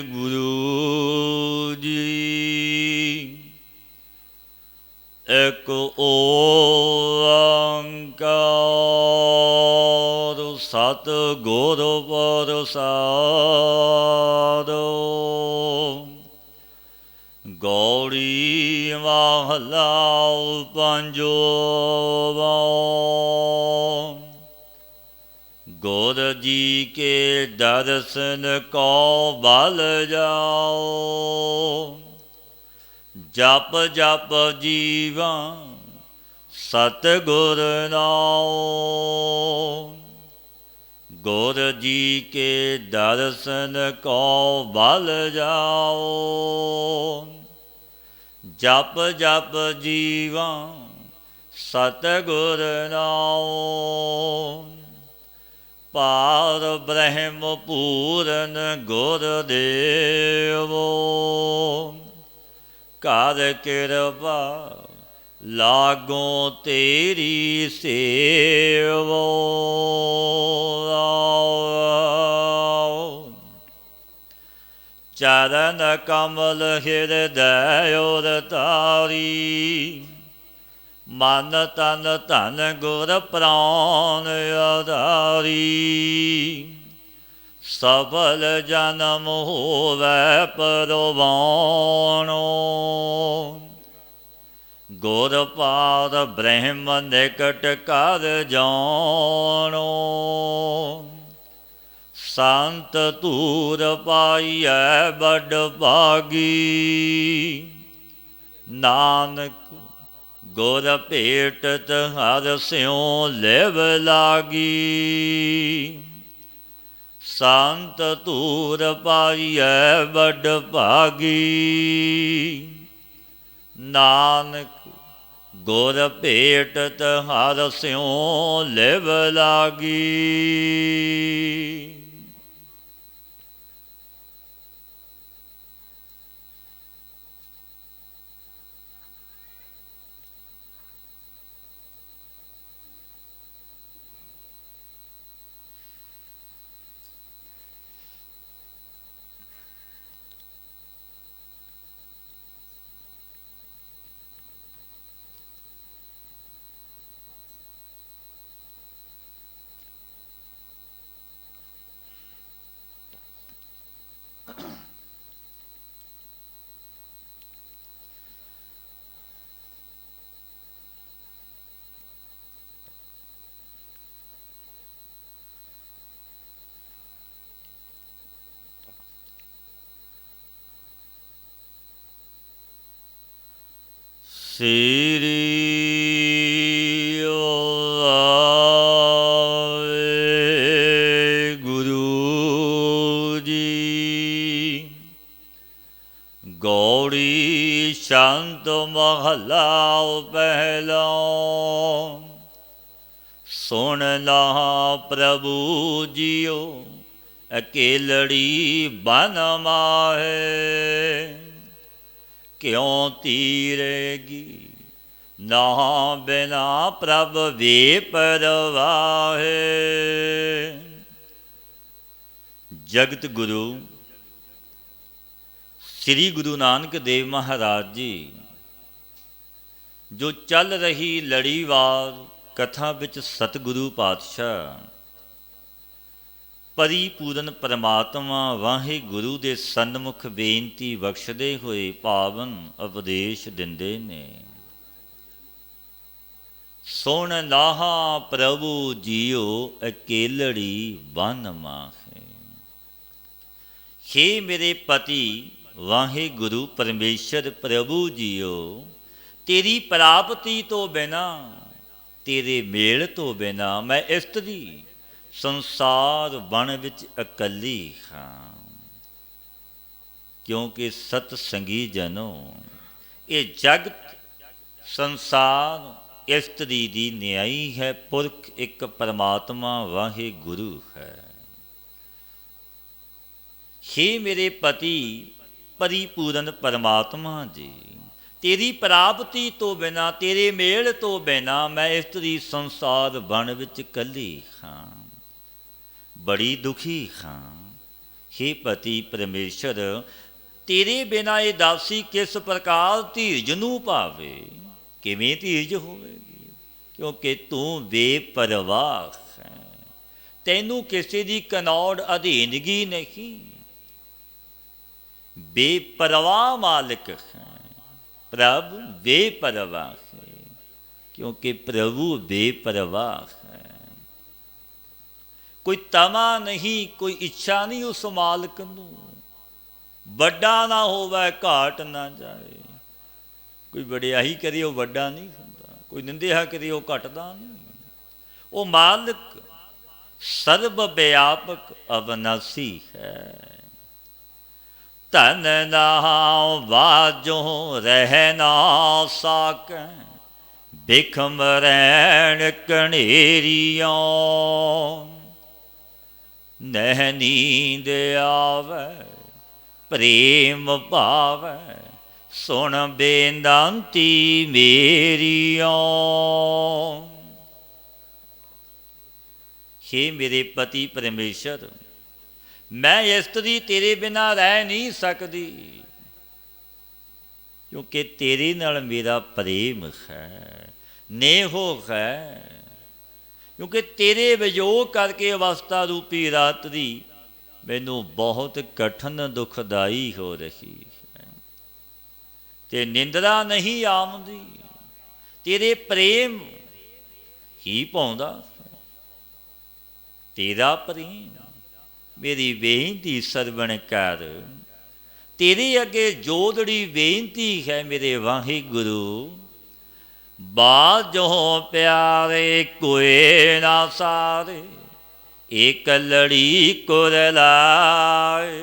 ਗੁਰੂ ਜੀ ਇੱਕ ਓੰਕਾਰ ਸਤਿਗੁਰ ਪ੍ਰਸਾਦਿ। ਗੌੜੀ ਮਹਲਾ ਪੰਜਵਾ। ਗੁਰ ਜੀ ਕੇ ਦਰਸ਼ਨ ਕੋ ਬਲ ਜਾਓ। ਜਪ ਜਪ ਜੀਵਾ ਸਤਿਗੁਰ ਨਾਉ। ਗੁਰ ਜੀ ਕੇ ਦਰਸ਼ਨ ਕੋ ਬਲ ਜਾਓ। ਜਪ ਜਪ ਜੀਵਾ ਸਤਿਗੁਰ ਨਾਉ। ਪਾਰ ਬ੍ਰਹਮ ਪੂਰਨ ਗੁਰਦੇਵੋ। ਕਰ ਕਿਰਪਾ ਲਾਗੋਂ ਤੇਰੀ ਸੇਵੋ। ਚਰਨ ਕਮਲ ਹਿਰਦੈ ਉਰ ਤਾਰੀ। ਮਨ ਤਨ ਧਨ ਗੁਰ ਪ੍ਰਾਨ ਆਧਾਰੀ। ਸਫਲ ਜਨਮ ਹੋਵੈ ਪਰਵਾਣੋ। ਗੁਰ ਪਾਦ ਬ੍ਰਹਮ ਨਿਕਟ ਕਰ ਜਾਣੋ। ਸੰਤ ਧੂਰ ਪਾਈਐ ਬੜ ਭਾਗੀ। ਨਾਨਕ ਗੁਰ ਭੇਟਤ ਹਰ ਸਿਉ ਲਿਵ ਲਾਗੀ। ਸੰਤ ਧੂਰ ਪਾਈਐ ਬੜ ਭਾਗੀ। ਨਾਨਕ ਗੁਰ ਭੇਟਤ ਹਰ ਸਿਉ ਲਿਵ ਲਾਗੀ। ਸ੍ਰੀ ਵਾਹਿਗੁਰੂ ਜੀ। ਗੌੜੀ ਸ਼ੰਤ ਮਹਲਾ ਪਹਿਲਾ। ਸੁਣ ਲਾ ਪ੍ਰਭੂ ਜੀਓ ਅਕੇਲੜੀ ਬਨ ਮਾਹੇ। ਕਿਉਂ ਤੀਰੇਗੀ ਨਾ ਬਿਨਾ ਪ੍ਰਭ ਵੇ ਪਰਵਾਹੇ। ਜਗਤ ਗੁਰੂ ਸ੍ਰੀ ਗੁਰੂ ਨਾਨਕ ਦੇਵ ਮਹਾਰਾਜ ਜੀ ਜੋ ਚੱਲ ਰਹੀ ਲੜੀਵਾਰ ਕਥਾ ਵਿੱਚ ਸਤਿਗੁਰੂ ਪਾਤਸ਼ਾਹ ਪਰਿਪੂਰਨ ਪਰਮਾਤਮਾ ਵਾਹਿਗੁਰੂ ਦੇ ਸਨਮੁਖ ਬੇਨਤੀ ਬਖਸ਼ਦੇ ਹੋਏ ਪਾਵਨ ਉਪਦੇਸ਼ ਦਿੰਦੇ ਨੇ। ਸੁਣ ਲਾਹਾ ਪ੍ਰਭੂ ਜੀਓ ਅਕੇਲੜੀ ਬਨ ਮਾਹੇ। ਹੇ ਮੇਰੇ ਪਤੀ ਵਾਹਿਗੁਰੂ ਪਰਮੇਸ਼ਰ ਪ੍ਰਭੂ ਜੀਓ, ਤੇਰੀ ਪ੍ਰਾਪਤੀ ਤੋਂ ਬਿਨਾ, ਤੇਰੇ ਮੇਲ ਤੋਂ ਬਿਨਾ ਮੈਂ ਇਸਤਰੀ ਸੰਸਾਰ ਬਣ ਵਿੱਚ ਇਕੱਲੀ ਹਾਂ। ਕਿਉਂਕਿ ਸਤ ਸੰਗੀ ਜਨੋ, ਇਹ ਜਗਤ ਸੰਸਾਰ ਇਸਤਰੀ ਦੀ ਨਿਆਈ ਹੈ। ਪੁਰਖ ਇੱਕ ਪਰਮਾਤਮਾ ਵਾਹਿਗੁਰੂ ਹੈ। ਹੇ ਮੇਰੇ ਪਤੀ ਪਰਿਪੂਰਨ ਪਰਮਾਤਮਾ ਜੀ, ਤੇਰੀ ਪ੍ਰਾਪਤੀ ਤੋਂ ਬਿਨਾਂ, ਤੇਰੇ ਮੇਲ ਤੋਂ ਬਿਨਾਂ ਮੈਂ ਇਸਤਰੀ ਸੰਸਾਰ ਬਣ ਵਿੱਚ ਇਕੱਲੀ ਹਾਂ, ਬੜੀ ਦੁਖੀ ਹਾਂ। ਹੇ ਪਤੀ ਪਰਮੇਸ਼ਰ, ਤੇਰੇ ਬਿਨਾਂ ਇਹ ਦਾਸੀ ਕਿਸ ਪ੍ਰਕਾਰ ਧੀਰਜ ਨੂੰ ਭਾਵੇ, ਕਿਵੇਂ ਧੀਰਜ ਹੋਵੇਗੀ? ਕਿਉਂਕਿ ਤੂੰ ਬੇਪਰਵਾਹ ਹੈ, ਤੈਨੂੰ ਕਿਸੇ ਦੀ ਕਨੌੜ ਅਧੀਨਗੀ ਨਹੀਂ। ਬੇਪਰਵਾਹ ਮਾਲਿਕ ਹੈ ਪ੍ਰਭ, ਬੇਪਰਵਾਹ ਹੈ, ਕਿਉਂਕਿ ਪ੍ਰਭੂ ਬੇਪਰਵਾਹ ਹੈ। ਕੋਈ ਤਮਾ ਨਹੀਂ, ਕੋਈ ਇੱਛਾ ਨਹੀਂ ਉਸ ਮਾਲਕ ਨੂੰ, ਵੱਡਾ ਨਾ ਹੋਵੇ ਘਾਟ ਨਾ ਜਾਏ। ਕੋਈ ਵਡਿਆਈ ਕਰੇ ਉਹ ਵੱਡਾ ਨਹੀਂ ਹੁੰਦਾ, ਕੋਈ ਨਿੰਦਿਆ ਕਰੇ ਉਹ ਘਟਦਾ ਨਹੀਂ। ਉਹ ਮਾਲਕ ਸਰਬ ਵਿਆਪਕ ਅਵਨਾਸੀ ਹੈ। ਧਨ ਨਾਮ ਵਾਜੋ ਰਹਿ ਨਾ ਸਾਕੈ, ਬਿਖਮ ਰੈਣ ਕਣੇਰੀਆਂ। ਨਹਿ ਨੀਂਦ ਆਵੈ ਪ੍ਰੇਮ ਭਾਵੈ, ਸੁਣ ਬੇਨੰਤੀ ਮੇਰੀਆਂ। हे ਮੇਰੇ ਪਤੀ ਪਰਮੇਸ਼ਰ, ਮੈਂ ਇਸਤਰੀ ਤੇਰੇ ਬਿਨਾਂ ਰਹਿ ਨਹੀਂ ਸਕਦੀ, ਕਿਉਂਕਿ ਤੇਰੇ ਨਾਲ ਮੇਰਾ ਪ੍ਰੇਮ ਹੈ, ਨੇਹੋ ਹੈ। ਕਿਉਂਕਿ ਤੇਰੇ ਵਿਯੋਗ ਕਰਕੇ ਅਵਸਥਾ ਰੂਪੀ ਰਾਤਰੀ ਮੈਨੂੰ ਬਹੁਤ ਕਠਿਨ ਦੁਖਦਾਈ ਹੋ ਰਹੀ ਹੈ, ਤੇ ਨਿੰਦਰਾ ਨਹੀਂ ਆਉਂਦੀ, ਤੇਰੇ ਪ੍ਰੇਮ ਹੀ ਪਾਉਂਦਾ। ਤੇਰਾ ਪ੍ਰੇਮ ਮੇਰੀ ਬੇਨਤੀ ਸਰਵਣ ਕਰ, ਤੇਰੇ ਅੱਗੇ ਜੋਦੜੀ ਬੇਨਤੀ ਹੈ ਮੇਰੇ ਵਾਹਿਗੁਰੂ। ਬਾਝੋ ਪਿਆਰੇ ਕੋਏ ਨਾ ਸਾਰੇ, ਇੱਕ ਲੜੀ ਕੁਰਲਾਏ।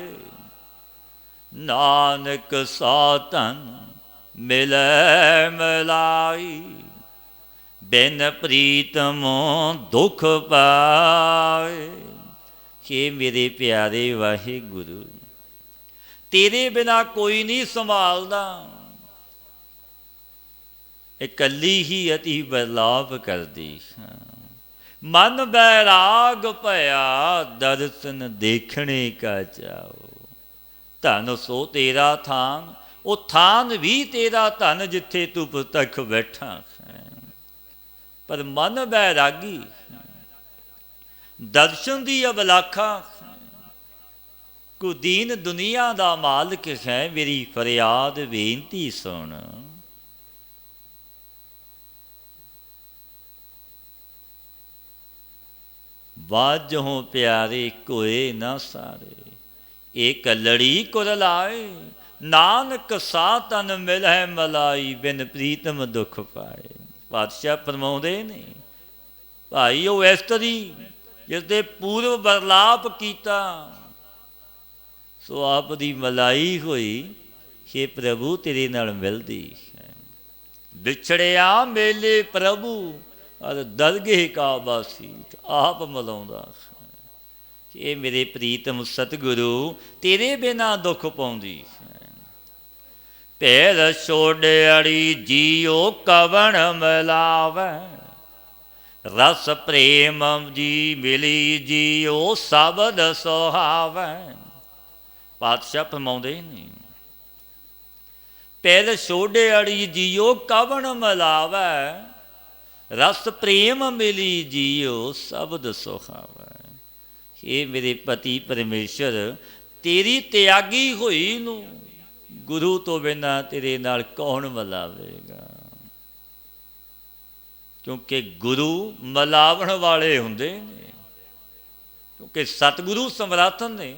ਨਾਨਕ ਸਾਧਨ ਮਿਲੈ ਮਿਲਾਈ, ਬਿਨ ਪ੍ਰੀਤਮ ਦੁਖ ਪਾਏ। हे ਮੇਰੇ ਪਿਆਰੇ ਵਾਹਿਗੁਰੂ, ਤੇਰੇ ਬਿਨਾ ਕੋਈ ਨਹੀਂ ਸੰਭਾਲਦਾ, ਇਕੱਲੀ ਹੀ ਅਤੀ ਬਰਲਾਪ ਕਰਦੀ ਹਾਂ। ਮਨ ਬੈਰਾਗ ਭਇਆ, ਦਰਸ਼ਨ ਦੇਖਣੇ ਕਾ ਚਾਓ। ਧਨ ਸੋ ਤੇਰਾ ਥਾਨ, ਉਹ ਥਾਨ ਵੀ ਤੇਰਾ ਧਨ ਜਿੱਥੇ ਤੂੰ ਪ੍ਰਤੱਖ ਬੈਠਾ ਹੈ, ਪਰ ਮਨ ਬੈਰਾਗੀ, ਦਰਸ਼ਨ ਦੀ ਅਬਲਾਖਾ। ਕੁਦੀਨ ਦੁਨੀਆ ਦਾ ਮਾਲਕ ਹੈ, ਮੇਰੀ ਫਰਿਆਦ ਬੇਨਤੀ ਸੁਣ। ਬਾਝੋਂ ਪਿਆਰੇ ਕੋਏ ਨਾ ਸਾਰੇ, ਇੱਕ ਲੜੀ ਕੁਰਲਾਏ। ਨਾਨਕ ਸਾਧਨ ਮਿਲੈ ਮਲਾਈ, ਬਿਨ ਪ੍ਰੀਤਮ ਦੁਖ ਪਾਏ। ਪਾਤਸ਼ਾਹ ਫਰਮਾਉਂਦੇ ਨੇ, ਭਾਈ ਉਹ ਇਸਤਰੀ ਜਿਸ ਦੇ ਪੂਰਵ ਬਰਲਾਪ ਕੀਤਾ, ਸੋ ਆਪ ਦੀ ਮਲਾਈ ਹੋਈ। हे ਪ੍ਰਭੂ ਤੇਰੇ ਨਾਲ ਮਿਲਦੀ ਹੈ। ਵਿਛੜਿਆ ਮੇਲੇ ਪ੍ਰਭੂ ਅਰ ਦਰਗਹਿ ਕਾ ਬਾਸੀ, ਆਪ ਮਲਾਉਂਦਾ। ਇਹ ਮੇਰੇ ਪ੍ਰੀਤਮ ਸਤਿਗੁਰੂ ਤੇਰੇ ਬਿਨਾਂ ਦੁੱਖ ਪਾਉਂਦੀ ਹੈ। ਭੇਦ ਛੋੜਿਆੜੀ ਜੀਓ ਕਵਣ ਮਿਲਾਵੈ, ਰਸ ਪ੍ਰੇਮ ਜੀ ਮਿਲੀ ਜੀਓ ਸ਼ਬਦ ਸੁਹਾਵੈ। ਪਾਤਸ਼ਾਹ ਫਰਮਾਉਂਦੇ ਨੇ, ਭੇਦ ਛੋੜਿਆੜੀ ਜੀਓ ਕਵਣ ਮਿਲਾਵੈ, ਰਸ ਪ੍ਰੇਮ ਮਿਲੀ ਜੀਓ ਸ਼ਬਦ ਸੁਹਾਵੈ। ਇਹ ਮੇਰੇ ਪਤੀ ਪਰਮੇਸ਼ਰ, ਤੇਰੀ ਤਿਆਗੀ ਹੋਈ ਨੂੰ ਗੁਰੂ ਤੋਂ ਬਿਨਾਂ ਤੇਰੇ ਨਾਲ ਕੌਣ ਮਿਲਾਵੇਗਾ? ਕਿਉਂਕਿ ਗੁਰੂ ਮਿਲਾਵਣ ਵਾਲੇ ਹੁੰਦੇ ਨੇ, ਕਿਉਂਕਿ ਸਤਿਗੁਰੂ ਸਮਰੱਥ ਨੇ।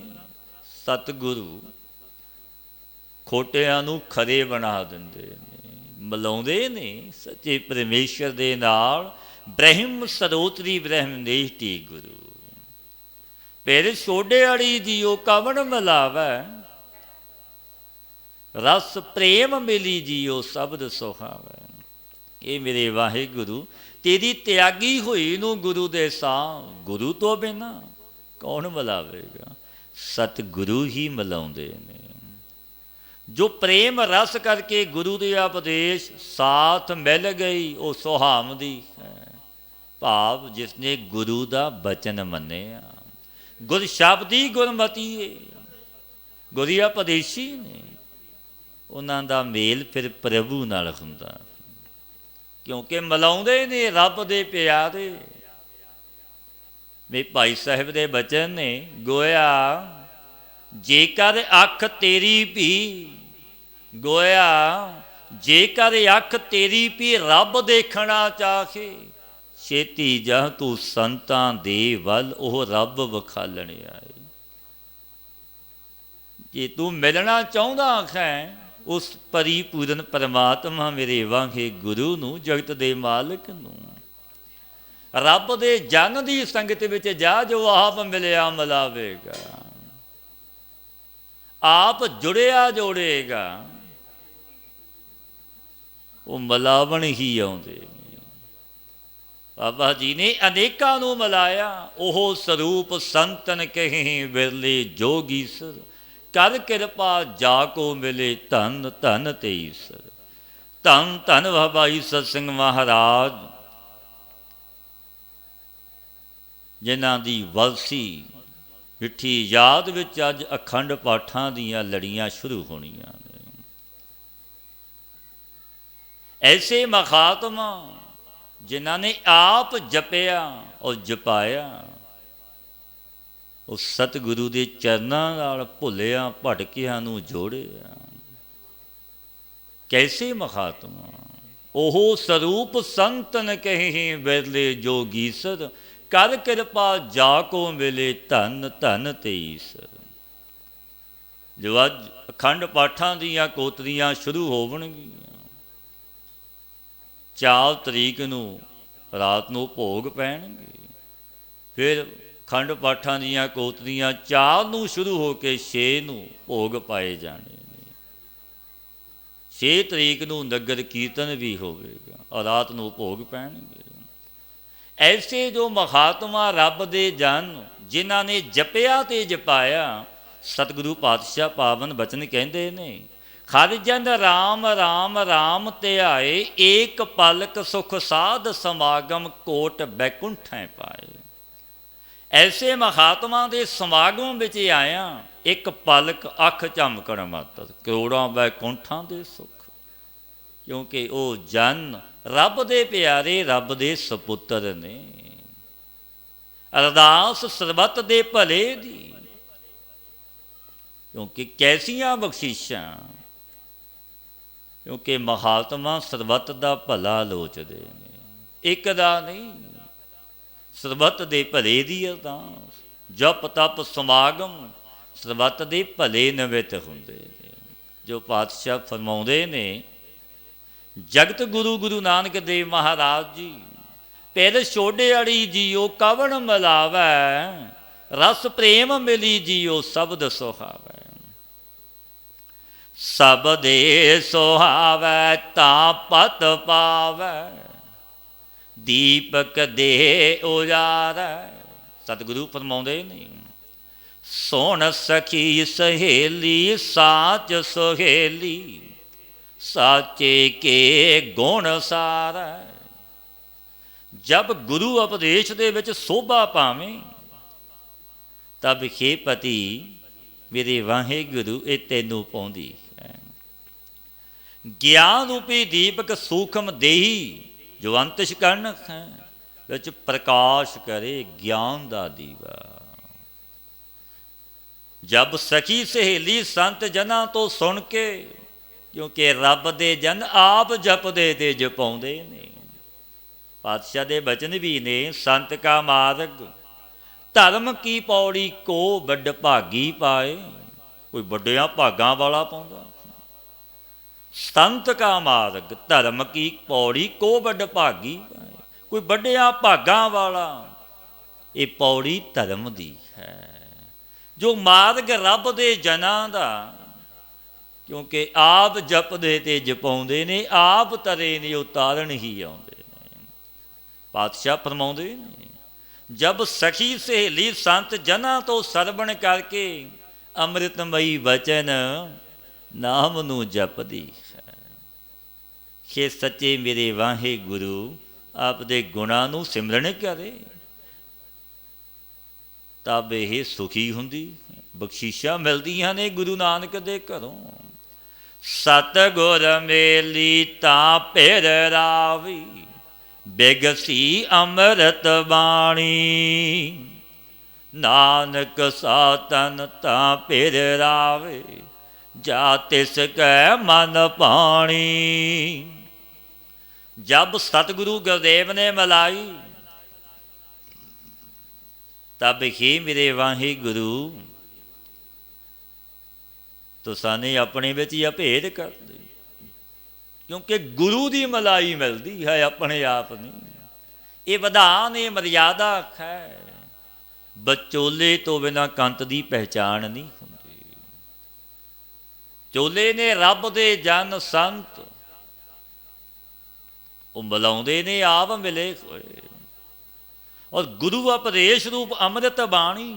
ਸਤਿਗੁਰੂ ਖੋਟਿਆਂ ਨੂੰ ਖਰੇ ਬਣਾ ਦਿੰਦੇ ਨੇ, ਮਿਲਾਉਂਦੇ ਨੇ ਸੱਚੇ ਪਰਮੇਸ਼ਰ ਦੇ ਨਾਲ। ਬ੍ਰਹਮ ਸਰੋਤਰੀ ਬ੍ਰਹਮ ਨਿਸ਼ਟੀ ਗੁਰੂ, ਭੇਦ ਛੋੜਿਆੜੀ ਜੀਓ ਕਵਣ ਮਿਲਾਵੈ, ਰਸ ਪ੍ਰੇਮ ਮਿਲੀ ਜੀਓ ਸ਼ਬਦ ਸੁਹਾਵੈ। ਇਹ ਮੇਰੇ ਵਾਹਿਗੁਰੂ ਤੇਰੀ ਤਿਆਗੀ ਹੋਈ ਨੂੰ ਗੁਰੂ ਦੇ ਸਾਹ, ਗੁਰੂ ਤੋਂ ਬਿਨਾਂ ਕੌਣ ਮਿਲਾਵੇਗਾ? ਸਤਿਗੁਰੂ ਹੀ ਮਿਲਾਉਂਦੇ ਨੇ। जो प्रेम रस करके गुरु के उपदेश साथ मिल गई वो सुहावदी है। भाव जिसने गुरु का बचन मन्निया, गुर शब्दी गुरमती है, गुरु उपदेशी ने, उन्हां दा मेल फिर प्रभु नाल हुंदा, क्योंकि मिलाउंदे ने रब दे प्यारे। मेरे भाई साहिब दे बचन ने, गोया जेकर अख तेरी भी, गोया जेकर अख तेरी भी रब देखना चाहे, छेती जा तू संतां दे वल ओह रब विखालने आए। जे तू मिलना चाहुंदा है उस परिपूर्ण परमात्मा मेरे वाहे गुरु नूं, जगत दे मालिक नूं, रब दे जन दी संगत विच जा, जो आप मिलिया मिलावेगा, आप जुड़िया जोड़ेगा, वो मिलावण ही आउंदे। बाबा जी ने अनेकां नूं मिलाया, ओह स्वरूप संतन कहे बिरले जोगीसर, कर कृपा जाको मिले धन धन तेईसर। धन धन बाबा ईसर सिंह महाराज, जिन्हां दी वलसी मिठी याद विच अज अखंड पाठां दीयां लड़ियां शुरू होणीआं ने। ऐसे महात्मा जिन्हां ने आप जपिया और जपाया, उस सतगुरु के चरनां नाल भुलिया भटकिया नूं जोड़िया। कैसे महात्मा, ओह स्वरूप संतन कहे बिरले जोगीसर, कर कृपा जाको मिले धन धन तेईसर। जो अज अखंड पाठां दीयां कोतरियां शुरू होवणगीआं, 4 तरीक नूं रात नूं भोग पैणगे, फिर खंड पाठां दीयां कोतरियां 4 नूं शुरू हो के 6 नूं भोग पाए जाने ने। 6 तरीक नूं नगर कीर्तन भी होवेगा और रात नूं भोग पैणगे। ऐसे जो महात्मा रब दे जन, जिन्हां ने जपिया ते जपाया, सतगुरु पातशाह पावन बचन कहंदे ने, हर जन राम राम राम ध्याए, एक पलक सुख साध समागम कोट बैकुंठै पाए। ऐसे महात्मा के समागम विच आया, एक पलक अख झमकण मात्र, करोड़ों बैकुंठां दे सुख। क्योंकि वो जन रब दे प्यारे, रब दे सपुत्र ने। अरदास सरबत दे भले दी, क्योंकि कैसियां बख्शीशां, क्योंकि महात्मा सरबत दा भला लोचदे ने, एक दा नहीं। सरबत दे भले दी अरदास, जप तप समागम सरबत दे भले निमित हुंदे ने। जो पातशाह फरमाउंदे ने, जगत गुरु गुरु नानक देव महाराज जी, पिर छोड़े अड़ी जियो कवण मिलावै, रस प्रेम मिली जियो शब्द सुहावै। शब्दे सुहावै तां पत पावै, दीपक दे उजारै। सतगुरु फरमाउंदे ने, सुन सखी सहेली साच सुहेली, साचे के गुण सारै। जब गुरु उपदेश दे विच शोभा पावे, तब हे पति मेरे वाहे गुरु ये तैनूं पाउंदी है। ज्ञान रूपी दीपक सूखम देही, जो अंतशकरण है विच प्रकाश करे ज्ञान दा दीवा। जब सखी सहेली संत जना तो सुन के, क्योंकि रब दे जन आप जपदे ते जपाउंदे ने। पातशाह दे बचन भी ने, संत का मार्ग धर्म की पौड़ी को बड़ भागी पाए। कोई बड़िया भागां वाला पाउंदा। संत का मार्ग धर्म की पौड़ी को बड़ भागी पाए, कोई बड़िया भागां वाला। ये पौड़ी धर्म दी है, जो मार्ग रब दे जनां दा। क्योंकि आप जपदे ते जपाउंदे ने, आप तरे ने उतारन ही आउंदे ने। पातशाह फरमाउंदे ने, जब सखी सहेली संत जना तो सरवण करके अमृतमयी वचन ਨਾਮ ਨੂੰ ਜਪਦੀ ਹੈ। ਕਿ ਸੱਚੇ ਮੇਰੇ ਵਾਹਿਗੁਰੂ ਆਪ ਦੇ ਗੁਣਾਂ ਨੂੰ ਸਿਮਰਨ ਕਰੇ ਤਬ ਇਹ ਸੁਖੀ ਹੁੰਦੀ। ਬਖਸ਼ੀਸ਼ਾਂ ਮਿਲਦੀਆਂ ਨੇ ਗੁਰੂ ਨਾਨਕ ਦੇ ਘਰੋਂ। ਸਤਿਗੁਰ ਮੇਲੀ ਤਾਂ ਫਿਰ ਰਾਵੀ, ਬਿਗਸੀ ਅੰਮ੍ਰਿਤ ਬਾਣੀ। ਨਾਨਕ ਸਾਤਨ ਤਾਂ ਫਿਰ ਰਾਵੇ, ਜਾ ਤਿਸ ਕੈ ਮਨ ਭਾਣੀ। ਜਬ सतगुरु गुरुदेव ने मिलाई, तब ही मेरे वाहिगुरु तुसाने अपने विच ही अभेद कर दी। क्योंकि गुरु की मलाई मिलती है, अपने आप नहीं। ये विधान, ये मर्यादा है। बचोले तो बिना कंत की पहचान नहीं होती। चोले ने रब दे जन संत वो मिलाउंदे ने आप मिले होए। और गुरु उपदेश रूप अमृत बाणी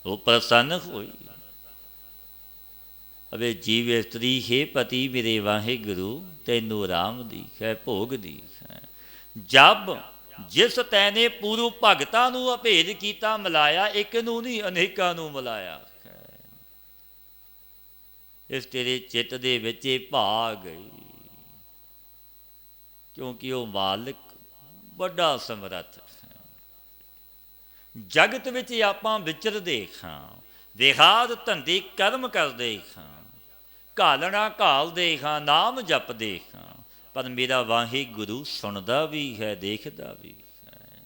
वो प्रसन्न हुई। अबे जीव स्त्री हे पति मेरे वाहिगुरु, तैनू राम दी है भोग दी है। जब जिस तैने पूर्व भगतां नू अभेद कीता मिलाया, एक नू नहीं अनेकां नू मिलाया है। इस तेरे चित्त दे विच भाग गई, क्योंकि वो मालिक बड़ा समर्थ है। जगत विच आपां विचरदे हां, विहाद धंधे कर्म करदे हां, घालना घालदे हां, नाम जपदे हां, पर मेरा वाहिगुरु सुनदा भी है, देखदा भी है।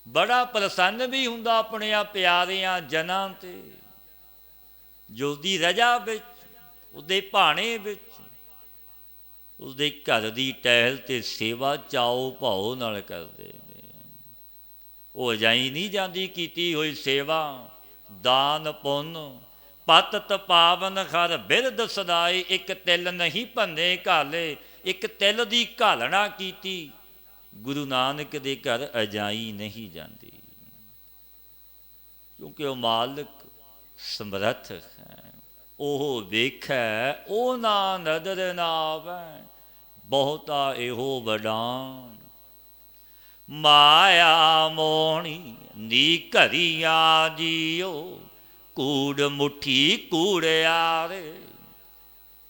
बड़ा प्रसन्न भी हुंदा अपने प्यारियां जनां ते, जो दी रजा विच, उहदे भाणे विच, उसदे घर की टहल ते सेवा चाओ भाओ नाल करदे ने। वो अजाई नहीं जाती कीती हुई सेवा, दान पुन पत पावन हर बिरद सदाए। एक तिल नहीं भन्ने घाले, एक तिल की घालना कीती, गुरु नानक दे घर अजाई नहीं जाती। क्योंकि वो मालिक समर्थ है। ओह वेखै ओ ना नदर ना आवै, बहुता एहो वडान। माया मोहनी नी घरिया जियो, कूड़ मुठी कूड़ियारे।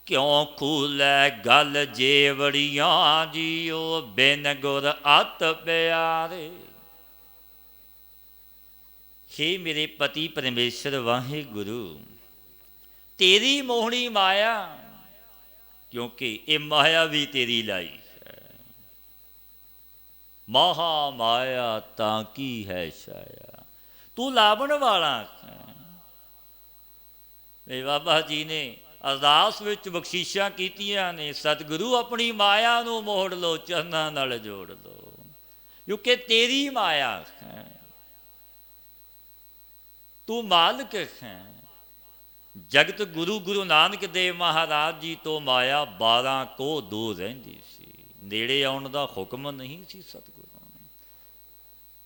क्यों खूलै गल जेवड़ियां जियो, बिन गुर अत प्यारे। हे मेरे पति परमेश्वर वाहिगुरु, तेरी मोहनी माया, क्योंकि ये माया भी तेरी लाई है। महा माया ताकी है छाया, तू लावन वाला है। मेरे बाबा जी ने अरदास विच बख्शीशां कीतियां ने, सतगुरु अपनी माया नू मोड़ लो, चरनां नाल जोड़ लो, क्योंकि तेरी माया है। तू मालिक है। जगत गुरु गुरु नानक देव महाराज जी तो माया 12 को दूर रहिंदी सी, नेड़े आउण दा हुक्म नहीं सी सतगुरू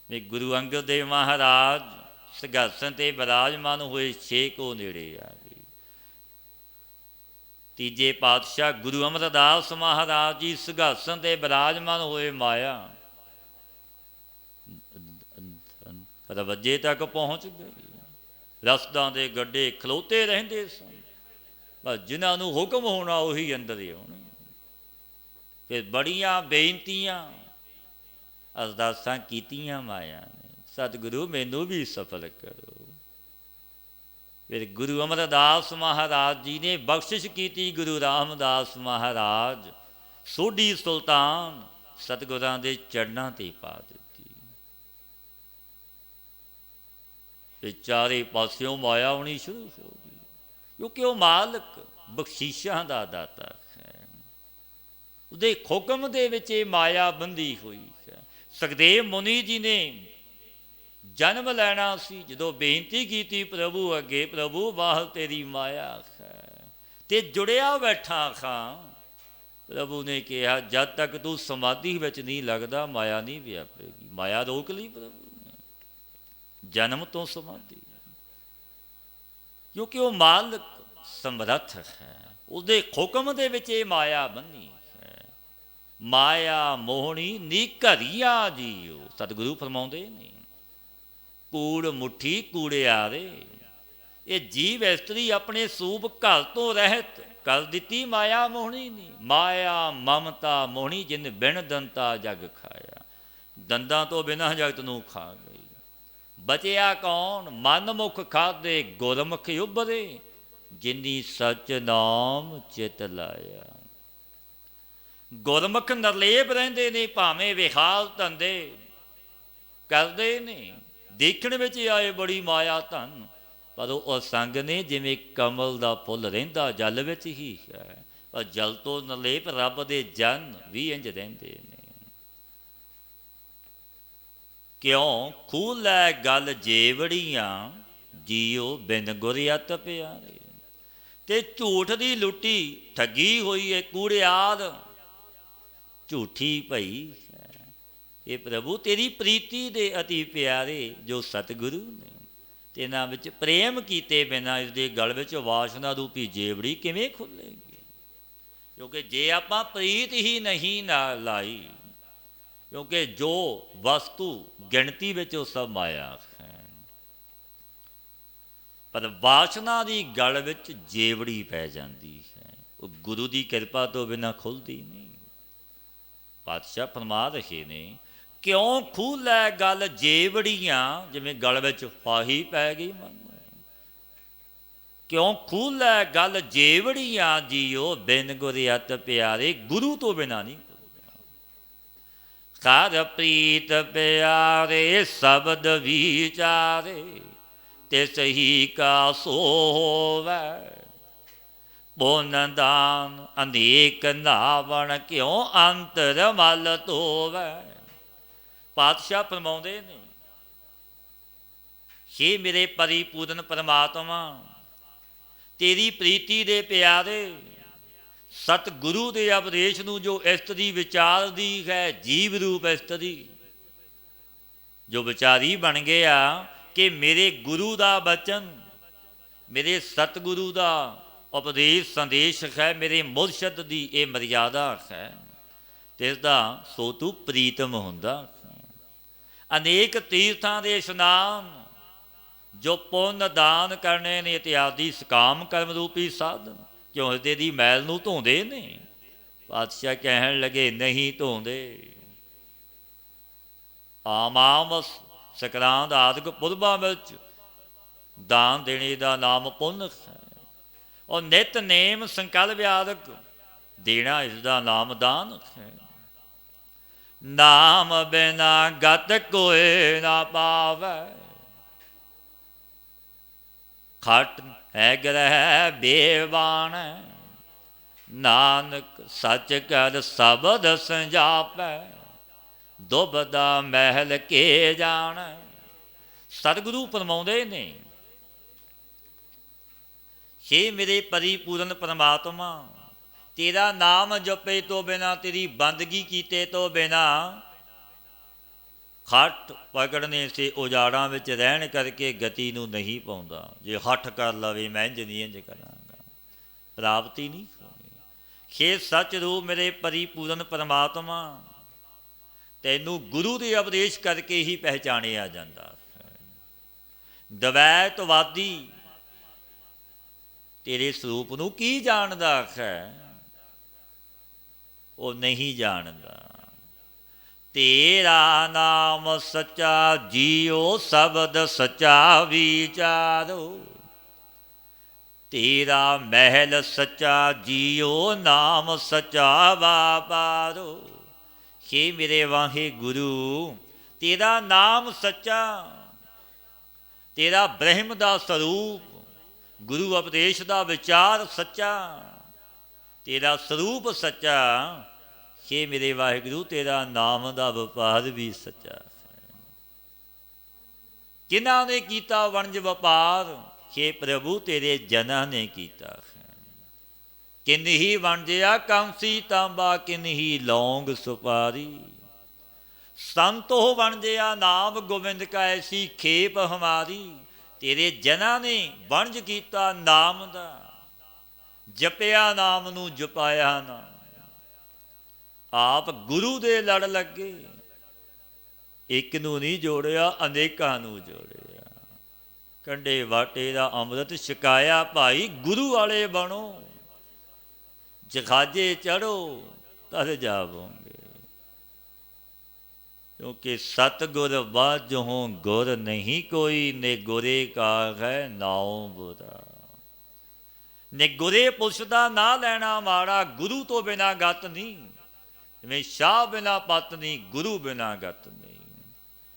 ने। गुरु अंगद देव महाराज सिंघासन ते विराजमान हुए, 6 को नेड़े आ गई। तीजे पातशाह गुरु अमरदास महाराज जी सिंघासन ते विराजमान हुए, माया रवज्जे तक पहुँच गई। रसदां दे गड्ढे खलोते रहिंदे सन, बस जिन्हां नूं हुक्म होना उही अंदर ही आउणे। फिर बड़ियां बेनतियां अरदासां कीतियां माया ने, सतगुरु मैनू भी सफल करो। फिर गुरु अमरदास महाराज जी ने बख्शिश की। गुरु रामदास महाराज सोढी सुल्तान सतगुरां दे चरणां ते पा दित्ती। चारे पासियों माया आनी शुरू हो गई, क्योंकि वह मालिक बख्शीशां दा दाता है। उसदे हुक्म दे विच माया बंधी हुई है। सुखदेव मुनि जी ने जन्म लैना सी, जदों बेनती की प्रभु अगे, प्रभु वाह तेरी माया है ते जुड़िया बैठा खां। प्रभु ने कहा, जब तक तू समाधि विच नहीं लगदा माया नहीं व्यापेगी। माया रोक ली प्रभु, जन्म तो समाधि, ਕਿਉਂਕਿ ਉਹ ਮਾਲਕ ਸਮਰੱਥ ਹੈ, ਉਹਦੇ ਹੁਕਮ ਦੇ ਵਿੱਚ ਇਹ ਮਾਇਆ ਬੰਨੀ ਹੈ। ਮਾਇਆ ਮੋਹਣੀ ਨੀ ਘਰੀਆ ਜੀਓ, ਸਤਿਗੁਰੂ ਫਰਮਾਉਂਦੇ ਨੇ, ਕੂੜ ਮੁੱਠੀ ਕੂੜਿਆਰੇ। ਇਹ ਜੀਵ ਇਸਤਰੀ ਆਪਣੇ ਸੂਬ ਘਰ ਤੋਂ ਰਹਿਤ ਕਰ ਦਿੱਤੀ ਮਾਇਆ ਮੋਹਣੀ ਨੇ। ਮਾਇਆ ਮਮਤਾ ਮੋਹਣੀ ਜਿਨ ਬਿਨ ਦੰਤਾ ਜਗ ਖਾਇਆ, ਦੰਦਾਂ ਤੋਂ ਬਿਨਾਂ ਜਗਤ ਨੂੰ ਖਾ ਗਈ। ਬਚਿਆ ਕੌਣ ਮਨ ਮੁਖ ਖਾਦੇ ਗੁਰਮੁਖ ਉਭਰੇ, ਜਿਨੀ ਸਚ ਨਾਮ ਚਿਤ ਲਾਇਆ। ਗੁਰਮੁਖ ਨਿਰਲੇਪ ਰਹਿੰਦੇ ਨੇ, ਭਾਵੇਂ ਵਿਹਾਰ ਧੰਦੇ ਕਰਦੇ ਨੇ, ਦੇਖਣ ਵਿੱਚ ਆਏ ਬੜੀ ਮਾਇਆ ਧਨ, ਪਰ ਉਹ ਸੰਗ ਨੇ ਜਿਵੇਂ ਕਮਲ ਦਾ ਫੁੱਲ ਰਹਿੰਦਾ ਜਲ ਵਿੱਚ ਹੀ ਹੈ। ਪਰ ਜਲ ਤੋਂ ਨਿਰਲੇਪ ਰੱਬ ਦੇ ਜਨ ਵੀ ਇੰਝ ਰਹਿੰਦੇ ਨੇ। ਕਿਉਂ ਖੂਲੈ ਗਲ ਜੇਵੜੀਆਂ ਜੀਓ ਬਿਨ ਗੁਰ ਅਤਿ ਪਿਆਰੇ। ਤੇ ਝੂਠ ਦੀ ਲੁੱਟੀ ਠੱਗੀ ਹੋਈ ਹੈ ਕੂੜਿਆਰ, ਝੂਠੀ ਭਈ ਹੈ। ਇਹ ਪ੍ਰਭੂ ਤੇਰੀ ਪ੍ਰੀਤੀ ਦੇ ਅਤੀ ਪਿਆਰੇ ਜੋ ਸਤਿਗੁਰੂ ਨੇ, ਤੇ ਇਹਨਾਂ ਵਿੱਚ ਪ੍ਰੇਮ ਕੀਤੇ ਬਿਨਾਂ ਇਸਦੇ ਗਲ ਵਿੱਚ ਵਾਸ਼ਨਾ ਰੂਪੀ ਜੇਵੜੀ ਕਿਵੇਂ ਖੁੱਲ੍ਹੇਗੀ। ਕਿਉਂਕਿ ਜੇ ਆਪਾਂ ਪ੍ਰੀਤ ਹੀ ਨਹੀਂ ਨਾ ਲਾਈ, ਕਿਉਂਕਿ ਜੋ ਵਸਤੂ ਗਿਣਤੀ ਵਿੱਚ ਉਹ ਸਭ ਮਾਇਆ ਹੈ, ਪਰ ਵਾਸ਼ਨਾ ਦੀ ਗਲ ਵਿੱਚ ਜੇਵੜੀ ਪੈ ਜਾਂਦੀ ਹੈ, ਉਹ ਗੁਰੂ ਦੀ ਕਿਰਪਾ ਤੋਂ ਬਿਨਾਂ ਖੁੱਲ੍ਹਦੀ ਨਹੀਂ। ਪਾਤਸ਼ਾਹ ਫਰਮਾ ਰਹੇ ਨੇ, ਕਿਉਂ ਖੂਲੈ ਗਲ ਜੇਵੜੀਆਂ, ਜਿਵੇਂ ਗਲ ਵਿੱਚ ਫਾਹੀ ਪੈ ਗਈ ਮਨ। ਕਿਉਂ ਖੂਲੈ ਗਲ ਜੇਵੜੀਆਂ ਜੀਓ ਬਿਨ ਗੁਰ ਅਤਿ ਪਿਆਰੇ, ਗੁਰੂ ਤੋਂ ਬਿਨਾਂ ਨਹੀਂ। ਕਰ ਪ੍ਰੀਤ ਪਿਆਰੇ ਸ਼ਬਦ ਵਿਚਾਰੇ, ਤਿਸ ਹੀ ਕਾ ਸੋ ਹੋਵੈ। ਪੁੰਨ ਦਾਨ ਅਨੇਕ ਨਾਵਣ, ਕਿਉਂ ਅੰਤਰ ਮਲ ਧੋਵੈ। ਪਾਤਸ਼ਾਹ ਫਰਮਾਉਂਦੇ ਨੇ, ਹੇ ਮੇਰੇ ਪਰਿਪੂਰਨ ਪਰਮਾਤਮਾ, ਤੇਰੀ ਪ੍ਰੀਤੀ ਦੇ ਪਿਆਰੇ ਸਤਿਗੁਰੂ ਦੇ ਉਪਦੇਸ਼ ਨੂੰ ਜੋ ਇਸਤਰੀ ਵਿਚਾਰਦੀ ਹੈ, ਜੀਵ ਰੂਪ ਇਸਤਰੀ ਜੋ ਵਿਚਾਰੀ ਬਣ ਗਿਆ ਕਿ ਮੇਰੇ ਗੁਰੂ ਦਾ ਬਚਨ, ਮੇਰੇ ਸਤਿਗੁਰੂ ਦਾ ਉਪਦੇਸ਼ ਸੰਦੇਸ਼ ਹੈ, ਮੇਰੇ ਮੁਰਸ਼ਦ ਦੀ ਇਹ ਮਰਿਆਦਾ ਹੈ, ਤੇ ਇਸ ਦਾ ਸੋ ਤੂੰ ਪ੍ਰੀਤਮ ਹੁੰਦਾ। ਅਨੇਕ ਤੀਰਥਾਂ ਦੇ ਇਸ਼ਨਾਨ, ਜੋ ਪੁੰਨ ਦਾਨ ਕਰਨੇ ਨੇ ਇਤਿਆਦੀ ਸਕਾਮ ਕਰਮ ਰੂਪੀ ਸਾਧਨ, ਕਿਉਂ ਹਿਰਦੇ ਦੀ ਮੈਲ ਨੂੰ ਧੋਂਦੇ ਨੇ। ਪਾਤਸ਼ਾਹ ਕਹਿਣ ਲੱਗੇ, ਨਹੀਂ ਧੋਂਦੇ। ਆਮਾਮ ਸਕਰਾਂਦ ਆਦਿਕ ਪੁਰਬਾਂ ਵਿੱਚ ਦਾਨ ਦੇਣੇ ਦਾ ਨਾਮ ਪੁੰਨ ਹੈ, ਔਰ ਨਿਤ ਨੇਮ ਸੰਕਲਪ ਆਦਿਕ ਦੇਣਾ ਇਸ ਦਾ ਨਾਮ ਦਾਨ ਹੈ। ਨਾਮ ਬਿਨਾ ਗਤ ਕੋਇ ਨਾ ਪਾਵੈ, ਖਟ ਹੈ ਗ੍ਰਹਿ ਬੇਵਾਣ। ਨਾਨਕ ਸੱਚ ਕਰ ਸ਼ਬਦ ਸੰਜਾਪੈ, ਦੁਬਦਾ ਮਹਿਲ ਕੇ ਜਾਣ। ਸਤਿਗੁਰੂ ਫਰਮਾਉਂਦੇ ਨੇ, ਹੇ ਮੇਰੇ ਪਰਿਪੂਰਨ ਪਰਮਾਤਮਾ, ਤੇਰਾ ਨਾਮ ਜਪੇ ਤੋਂ ਬਿਨਾਂ, ਤੇਰੀ ਬੰਦਗੀ ਕੀਤੇ ਤੋਂ ਬਿਨਾਂ, ਹੱਠ ਪਕੜਨੇ ਸੇ ਉਜਾੜਾਂ ਵਿੱਚ ਰਹਿਣ ਕਰਕੇ ਗਤੀ ਨੂੰ ਨਹੀਂ ਪਾਉਂਦਾ। ਜੇ ਹੱਠ ਕਰ ਲਵੇ ਮੈਂ ਇੰਝ ਨਹੀਂ ਇੰਝ ਕਰਾਂਗਾ, ਪ੍ਰਾਪਤੀ ਨਹੀਂ ਹੋਣੀ। ਹੇ ਸੱਚ ਰੂਪ ਮੇਰੇ ਪਰਿਪੂਰਨ ਪਰਮਾਤਮਾ, ਤੈਨੂੰ ਗੁਰੂ ਦੇ ਉਪਦੇਸ਼ ਕਰਕੇ ਹੀ ਪਹਿਚਾਣਿਆ ਜਾਂਦਾ ਹੈ। ਦਵੈਤਵਾਦੀ ਤੇਰੇ ਸਰੂਪ ਨੂੰ ਕੀ ਜਾਣਦਾ ਹੈ, ਉਹ ਨਹੀਂ ਜਾਣਦਾ। ਤੇਰਾ ਨਾਮ ਸੱਚਾ ਜੀਓ, ਸ਼ਬਦ ਸੱਚਾ ਵਿਚਾਰੋ। ਤੇਰਾ ਮਹਿਲ ਸੱਚਾ ਜੀਓ, ਨਾਮ ਸੱਚਾ ਵਾਪਾਰੋ। ਹੇ ਮੇਰੇ ਵਾਹਿਗੁਰੂ, ਤੇਰਾ ਨਾਮ ਸੱਚਾ, ਤੇਰਾ ਬ੍ਰਹਮ ਦਾ ਸਰੂਪ, ਗੁਰੂ ਉਪਦੇਸ਼ ਦਾ ਵਿਚਾਰ ਸੱਚਾ, ਤੇਰਾ ਸਰੂਪ ਸੱਚਾ। ਹੇ ਮੇਰੇ ਵਾਹਿਗੁਰੂ, ਤੇਰਾ ਨਾਮ ਦਾ ਵਪਾਰ ਵੀ ਸੱਚਾ ਹੈ। ਕਿਹਨਾਂ ਨੇ ਕੀਤਾ ਵਣਜ ਵਪਾਰ? ਹੇ ਪ੍ਰਭੂ, ਤੇਰੇ ਜਨਾਂ ਨੇ ਕੀਤਾ ਹੈ। ਕਿਨਹੀ ਵਣਜਿਆ ਕਾਂਸੀ ਤਾਂਬਾ, ਕਿਨਹੀ ਲੌਂਗ ਸੁਪਾਰੀ। ਸੰਤੋ ਵਣਜਿਆ ਨਾਮ ਗੋਬਿੰਦ ਕਾ, ਐਸੀ ਖੇਪ ਹਮਾਰੀ। ਤੇਰੇ ਜਨਾਂ ਨੇ ਵਣਜ ਕੀਤਾ ਨਾਮ ਦਾ, ਜਪਿਆ ਨਾਮ ਨੂੰ ਜਪਾਇਆ ਨਾ। ਆਪ ਗੁਰੂ ਦੇ ਲੜ ਲੱਗੇ, ਇੱਕ ਨੂੰ ਨਹੀਂ ਜੋੜਿਆ ਅਨੇਕਾਂ ਨੂੰ ਜੋੜਿਆ। ਕੰਢੇ ਵਾਟੇ ਦਾ ਅੰਮ੍ਰਿਤ ਛਕਾਇਆ ਭਾਈ, ਗੁਰੂ ਵਾਲੇ ਬਣੋ, ਜਖਾਜੇ ਚੜੋ ਤਦ ਜਾਵੋਗੇ। ਕਿਉਂਕਿ ਸਤਿਗੁਰ ਬਾਝੋਂ ਗੁਰ ਨਹੀਂ ਕੋਈ, ਨੇ ਗੁਰੇ ਕਾ ਹੈ ਨਾਉ ਬੁਰਾ। ਨੇ ਗੁਰੇ ਪੁਰਸ਼ ਦਾ ਨਾਂ ਲੈਣਾ ਮਾੜਾ, ਗੁਰੂ ਤੋਂ ਬਿਨਾਂ ਗਤ ਨਹੀਂ। ਜਿਵੇਂ ਸ਼ਾਹ ਬਿਨਾਂ ਪਤ ਨਹੀਂ, ਗੁਰੂ ਬਿਨਾਂ ਗਤ ਨਹੀਂ।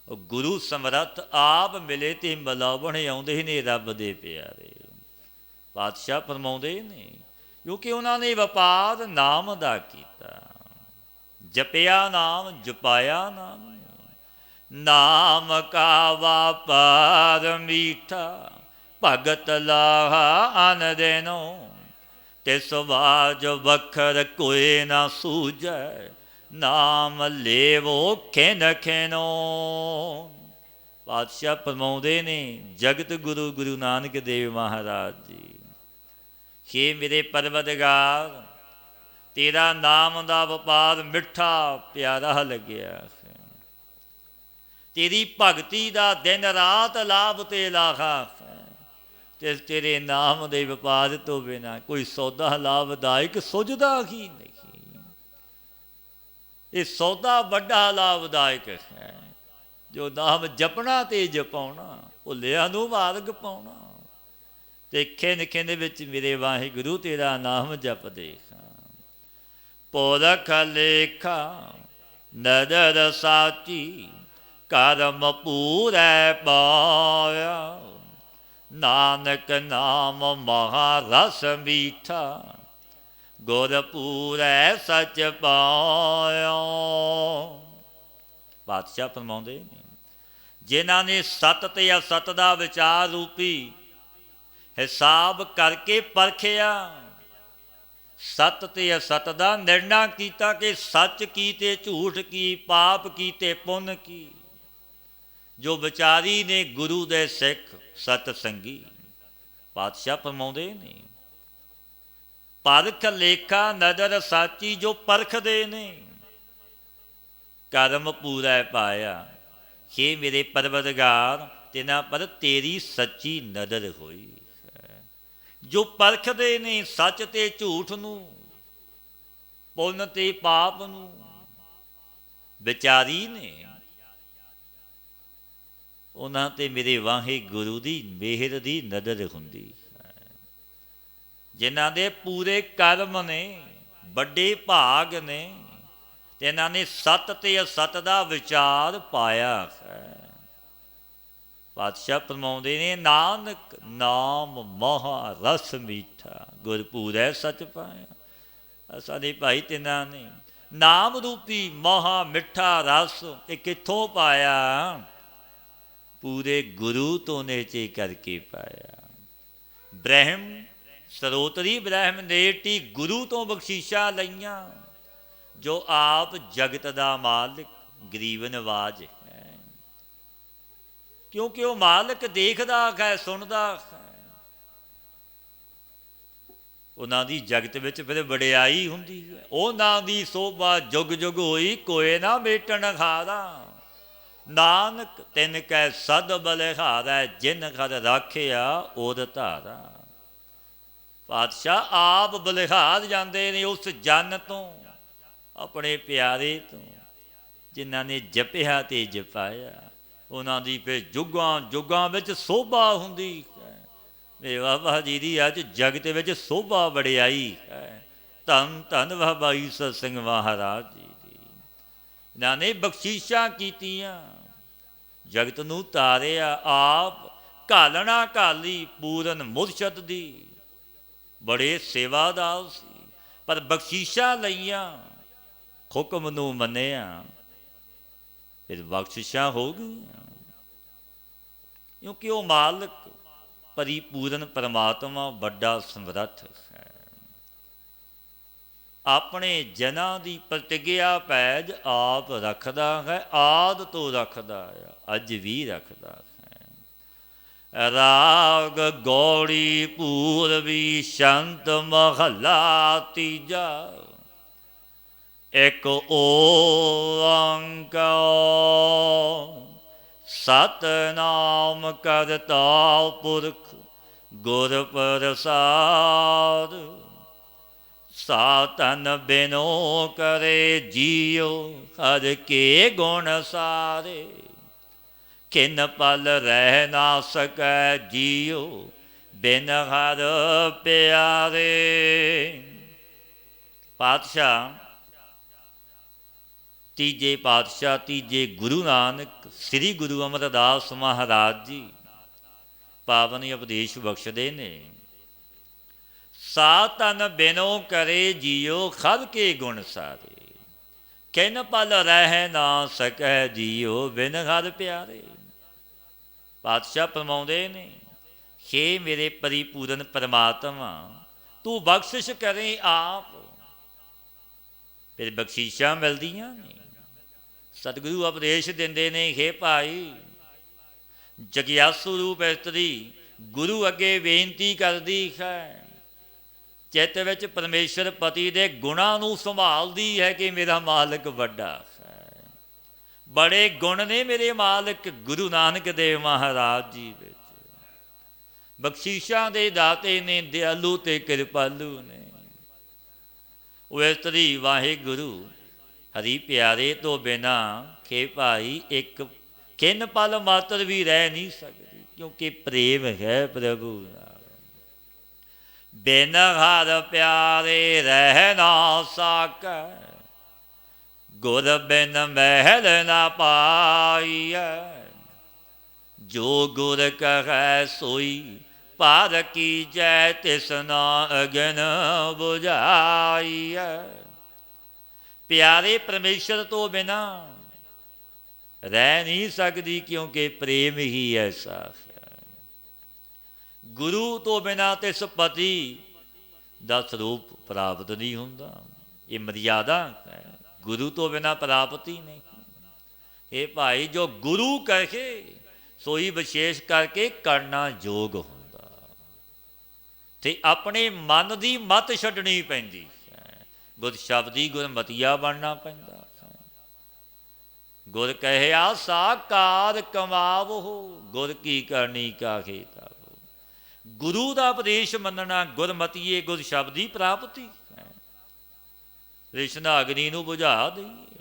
ਉਹ ਗੁਰੂ ਸਮਰੱਥ ਆਪ ਮਿਲੇ ਤੇ ਮਿਲਾਵਣ ਆਉਂਦੇ ਨੇ ਰੱਬ ਦੇ ਪਿਆਰੇ। ਪਾਤਸ਼ਾਹ ਫਰਮਾਉਂਦੇ ਨੇ ਕਿਉਂਕਿ ਉਹਨਾਂ ਨੇ ਵਪਾਰ ਨਾਮ ਦਾ ਕੀਤਾ, ਜਪਿਆ ਨਾਮ ਜਪਾਇਆ ਨਾਮ। ਨਾਮ ਕਾ ਵਪਾਰ ਮੀਠਾ, ਭਗਤ ਲਾਹਾ ਅਨ ਦੇਨੋ। ਤਿਸ ਬਾਝ ਵਖਰ ਕੋਇ ਨਾ ਸੂਝੈ, ਨਾਮ ਲੇਵੋ ਖਿਨ ਖਿਨੋ। ਪਾਤਸ਼ਾਹ ਫਰਮਾਉਂਦੇ ਨੇ ਜਗਤ ਗੁਰੂ ਗੁਰੂ ਨਾਨਕ ਦੇਵ ਮਹਾਰਾਜ ਜੀ, ਹੇ ਮੇਰੇ ਪਰਵਰਦਗਾਰ, ਤੇਰਾ ਨਾਮ ਦਾ ਵਪਾਰ ਮਿੱਠਾ ਪਿਆਰਾ ਲੱਗਿਆ। ਤੇਰੀ ਭਗਤੀ ਦਾ ਦਿਨ ਰਾਤ ਲਾਭ ਤੇ ਲਾਹਾ, ਤੇ ਤੇਰੇ ਨਾਮ ਦੇ ਵਪਾਰ ਤੋਂ ਬਿਨਾਂ ਕੋਈ ਸੌਦਾ ਲਾਭਦਾਇਕ ਸੁਝਦਾ ਹੀ ਨਹੀਂ। ਇਹ ਸੌਦਾ ਵੱਡਾ ਲਾਭਦਾਇਕ ਹੈ, ਜੋ ਨਾਮ ਜਪਣਾ ਤੇ ਜਪਾਉਣਾ, ਭੁੱਲਿਆਂ ਨੂੰ ਮਾਰਗ ਪਾਉਣਾ। ਤੇ ਖਿੰਨ ਖਿੰਨ ਵਿੱਚ ਮੇਰੇ ਵਾਹਿਗੁਰੂ ਤੇਰਾ ਨਾਮ ਜਪਦੇ ਖਾਂ। ਪੁਰਖ ਲੇਖਾ ਨਦਰ ਸਾਚੀ, ਕਰਮ ਪੂਰੈ ਪਾਇਆ। ਨਾਨਕ ਨਾਮ ਮਹਾ ਰਸ ਮੀਠਾ, ਗੁਰ ਪੂਰੈ ਸਚ ਪਾਇਆ। ਪਾਤਸ਼ਾਹ ਫਰਮਾਉਂਦੇ ਨੇ ਜਿਨ੍ਹਾਂ ਨੇ ਸਤ ਤੇ ਅਸਤ ਦਾ ਵਿਚਾਰ ਰੂਪੀ ਹਿਸਾਬ ਕਰਕੇ ਪਰਖਿਆ, ਸਤ ਤੇ ਅਸਤ ਦਾ ਨਿਰਣਾ ਕੀਤਾ ਕਿ ਸੱਚ ਕੀ ਤੇ ਝੂਠ ਕੀ, ਪਾਪ ਕੀ ਤੇ ਪੁੰਨ ਕੀ। ਜੋ ਵਿਚਾਰੀ ਨੇ ਗੁਰੂ ਦੇ ਸਿੱਖ ਸਤ ਸੰਗੀ। ਪਾਤਸ਼ਾਹ ਫਰਮਾਉਂਦੇ ਨੇ ਪਰਖ ਲੇਖਾ ਨਦਰ ਸਾਚੀ, ਜੋ ਪਰਖਦੇ ਨੇ ਕਰਮ ਪੂਰਾ ਪਾਇਆ। ਹੇ ਮੇਰੇ ਪਰਵਰਦਗਾਰ, ਤਿਨਾਂ ਪਰ ਤੇਰੀ ਸੱਚੀ ਨਦਰ ਹੋਈ ਹੈ। ਜੋ ਪਰਖਦੇ ਨੇ ਸੱਚ ਤੇ ਝੂਠ ਨੂੰ, ਪੁੰਨ ਤੇ ਪਾਪ ਨੂੰ, ਵਿਚਾਰੀ ਨੇ, ਉਹਨਾਂ ਤੇ ਮੇਰੇ ਵਾਹਿਗੁਰੂ ਦੀ ਮਿਹਰ ਦੀ ਨਜ਼ਰ ਹੁੰਦੀ ਹੈ। ਜਿਨ੍ਹਾਂ ਦੇ ਪੂਰੇ ਕਰਮ ਨੇ, ਵੱਡੇ ਭਾਗ ਨੇ, ਤੇ ਇਹਨਾਂ ਨੇ ਸਤ ਤੇ ਅਸਤ ਦਾ ਵਿਚਾਰ ਪਾਇਆ ਹੈ। ਪਾਤਸ਼ਾਹ ਫਰਮਾਉਂਦੇ ਨੇ ਨਾਨਕ ਨਾਮ ਮਹਾ ਰਸ ਮੀਠਾ, ਗੁਰਪੂਰੈ ਸਚ ਪਾਇਆ। ਸਾਡੇ ਭਾਈ ਤਿੰਨਾਂ ਨੇ ਨਾਮ ਰੂਪੀ ਮਹਾ ਮਿੱਠਾ ਰਸ ਇਹ ਕਿੱਥੋਂ ਪਾਇਆ? ਪੂਰੇ ਗੁਰੂ ਤੋਂ ਨੇਚੇ ਕਰਕੇ ਪਾਇਆ। ਬ੍ਰਹਮ ਸਰੋਤਰੀ ਬ੍ਰਹਮ ਨੇਟੀ ਗੁਰੂ ਤੋਂ ਬਖਸ਼ੀਸ਼ਾਂ ਲਈਆਂ, ਜੋ ਆਪ ਜਗਤ ਦਾ ਮਾਲਿਕ ਗਰੀਬ ਨਵਾਜ ਹੈ। ਕਿਉਂਕਿ ਉਹ ਮਾਲਿਕ ਦੇਖਦਾ ਹੈ, ਸੁਣਦਾ ਹੈ। ਉਹਨਾਂ ਦੀ ਜਗਤ ਵਿੱਚ ਫਿਰ ਵਡਿਆਈ ਹੁੰਦੀ ਹੈ। ਉਹਨਾਂ ਦੀ ਸੋਭਾ ਜੁਗ ਜੁਗ ਹੋਈ, ਕੋਏ ਨਾ ਮੇਟਣ ਖਾਰਾ। ਨਾਨਕ ਤਿਨ ਕੈ ਸਦ ਬਲਿਹਾਰੈ, ਜਿਨ ਘਰ ਰਾਖਿਆ ਓਦ ਧਾਰਾ। ਪਾਤਸ਼ਾਹ ਆਪ ਬਲਿਹਾਰ ਜਾਂਦੇ ਨੇ ਉਸ ਜਨ ਤੋਂ, ਆਪਣੇ ਪਿਆਰੇ ਤੋਂ, ਜਿਨ੍ਹਾਂ ਨੇ ਜਪਿਆ ਤੇ ਜਪਾਇਆ। ਉਹਨਾਂ ਦੀ ਫਿਰ ਜੁਗਾਂ ਜੁਗਾਂ ਵਿੱਚ ਸੋਭਾ ਹੁੰਦੀ ਹੈ। ਮੇਰੇ ਬਾਬਾ ਜੀ ਦੀ ਅੱਜ ਜਗਤ ਵਿੱਚ ਸੋਭਾ ਵਡਿਆਈ ਹੈ। ਧੰਨ ਧੰਨ ਬਾਬਾ ਈਸਰ ਸਿੰਘ ਮਹਾਰਾਜ ਜੀ ਦੀ। ਇਹਨਾਂ ਨੇ ਬਖਸ਼ੀਸ਼ਾਂ ਕੀਤੀਆਂ, ਜਗਤ ਨੂੰ ਤਾਰਿਆ। ਆਪ ਘਾਲਣਾ ਘਾਲੀ ਪੂਰਨ ਮੁਰਸ਼ਦ ਦੀ, ਬੜੇ ਸੇਵਾਦਾਰ ਸੀ, ਪਰ ਬਖਸ਼ੀਸ਼ਾਂ ਲਈਆਂ, ਹੁਕਮ ਨੂੰ ਮੰਨਿਆ, ਫਿਰ ਬਖਸ਼ਿਸ਼ਾਂ ਹੋ ਗਈਆਂ। ਕਿਉਂਕਿ ਉਹ ਮਾਲਕ ਪਰਿਪੂਰਨ ਪਰਮਾਤਮਾ ਵੱਡਾ ਸਮਰੱਥ ਹੈ। ਆਪਣੇ ਜਨਾਂ ਦੀ ਪ੍ਰਤਿਗਿਆ ਪੈਜ ਆਪ ਰੱਖਦਾ ਹੈ, ਆਦਿ ਤੋਂ ਰੱਖਦਾ ਹੈ, ਅੱਜ ਵੀ ਰੱਖਦਾ ਹੈ। ਰਾਗ ਗੌੜੀ ਪੂਰਬੀ ਸ਼ੰਤ ਮਹੱਲਾ ਤੀਜਾ। ਇੱਕ ਓੰਕਾਰ ਸਤਿਨਾਮ ਕਰਤਾ ਪੁਰਖ ਗੁਰ ਪ੍ਰਸਾਦ। ਸਾਤਨ ਬਿਨੋ ਕਰੇ ਜੀਉ ਹਰਿ ਕੇ ਗੁਣ ਸਾਰੇ। ਕਿਨ ਪਲ ਰਹਿ ਨਾ ਸਕੈ ਜੀਉ ਬਿਨ ਹਰ ਪਿਆਰੇ। ਪਾਤਸ਼ਾਹ ਤੀਜੇ ਪਾਤਸ਼ਾਹ ਤੀਜੇ ਗੁਰੂ ਨਾਨਕ ਸ੍ਰੀ ਗੁਰੂ ਅਮਰਦਾਸ ਮਹਾਰਾਜ ਜੀ ਪਾਵਨ ਉਪਦੇਸ਼ ਬਖਸ਼ਦੇ ਨੇ। ਸਾਤਨ ਬਿਨੋ ਕਰੇ ਜੀਉ ਖਰ ਕੇ ਗੁਣ ਸਾਰੇ। ਕਿਨ ਪਲ ਰਹਿ ਨਾ ਸਕੈ ਜੀਉ ਬਿਨ ਹਰ ਪਿਆਰੇ। ਪਾਤਸ਼ਾਹ ਫਰਮਾਉਂਦੇ ਨੇ, ਹੇ ਮੇਰੇ ਪਰਿਪੂਰਨ ਪਰਮਾਤਮਾ, ਤੂੰ ਬਖਸ਼ਿਸ਼ ਕਰੇ ਆਪ। ਫਿਰ ਬਖਸ਼ਿਸ਼ਾਂ ਮਿਲਦੀਆਂ ਨੇ। ਸਤਿਗੁਰੂ ਉਪਦੇਸ਼ ਦਿੰਦੇ ਨੇ, ਹੇ ਭਾਈ, ਜਗਿਆਸੂ ਰੂਪ ਇਸਤਰੀ ਗੁਰੂ ਅੱਗੇ ਬੇਨਤੀ ਕਰਦੀ ਹੈ, ਚਿੱਤ ਵਿੱਚ ਪਰਮੇਸ਼ਰ ਪਤੀ ਦੇ ਗੁਣਾਂ ਨੂੰ ਸੰਭਾਲਦੀ ਹੈ ਕਿ ਮੇਰਾ ਮਾਲਕ ਵੱਡਾ ਹੈ। ਬੜੇ ਗੁਣ ਨੇ ਮੇਰੇ ਮਾਲਕ ਗੁਰੂ ਨਾਨਕ ਦੇਵ ਮਹਾਰਾਜ ਜੀ ਵਿੱਚ। ਬਖਸ਼ਿਸ਼ਾਂ ਦੇ ਦਾਤੇ ਨੇ, ਦਿਆਲੂ ਤੇ ਕਿਰਪਾਲੂ ਨੇ। ਉਹ ਇਸਤਰੀ ਵਾਹਿਗੁਰੂ ਹਰੀ ਪਿਆਰੇ ਤੋਂ ਬਿਨਾ ਖੇ ਭਾਈ ਇੱਕ ਕਿੰਨ ਪਲ ਮਾਤਰ ਵੀ ਰਹਿ ਨਹੀਂ ਸਕਦੀ, ਕਿਉਂਕਿ ਪ੍ਰੇਮ ਹੈ ਪ੍ਰਭੂ ਨਾਲ। ਬਿਨ ਹਰ ਪਿਆਰੇ ਰਹਿ ਨਾ ਸਕੈ, ਗੁਰ ਬਿਨ ਮਹਿਲ ਨਾ ਪਾਈਐ। ਜੋ ਗੁਰ ਕਹੈ ਸੋਈ ਪਾਰ ਕੀਜੈ, ਤਿਸ ਨਾ ਅਗਨ ਬੁਝਾਈਐ। ਪਿਆਰੇ ਪਰਮੇਸ਼ਰ ਤੋਂ ਬਿਨਾ ਰਹਿ ਨਹੀਂ ਸਕਦੀ, ਕਿਉਂਕਿ ਪ੍ਰੇਮ ਹੀ ਐਸਾ ਹੈ। ਗੁਰੂ ਤੋਂ ਬਿਨਾ ਤਿਸ ਪਤੀ ਦਾ ਸਰੂਪ ਪ੍ਰਾਪਤ ਨਹੀਂ ਹੁੰਦਾ। ਇਹ ਮਰਿਆਦਾ ਹੈ, ਗੁਰੂ ਤੋਂ ਬਿਨਾ ਪ੍ਰਾਪਤੀ ਨਹੀਂ। ਇਹ ਭਾਈ ਜੋ ਗੁਰੂ ਕਹੇ ਸੋਈ ਵਿਸ਼ੇਸ਼ ਕਰਕੇ ਕਰਨਾ ਯੋਗ ਹੁੰਦਾ, ਤੇ ਆਪਣੇ ਮਨ ਦੀ ਮੱਤ ਛੱਡਣੀ ਪੈਂਦੀ ਹੈ। ਗੁਰ ਸ਼ਬਦੀ ਗੁਰਮਤੀਆ ਬਣਨਾ ਪੈਂਦਾ ਹੈ। ਗੁਰ ਕਹਿਆ ਸਾਕਾਰ ਕਮਾਵੋ, ਗੁਰ ਕੀ ਕਰਨੀ ਕਾਹੇ ਤਾਵੋ। ਗੁਰੂ ਦਾ ਉਪਦੇਸ਼ ਮੰਨਣਾ ਗੁਰਮਤੀਏ ਗੁਰ ਸ਼ਬਦੀ ਪ੍ਰਾਪਤੀ ਹੈ। ਤ੍ਰਿਸ਼ਨਾ ਅਗਨੀ ਨੂੰ ਬੁਝਾ ਦਈਏ।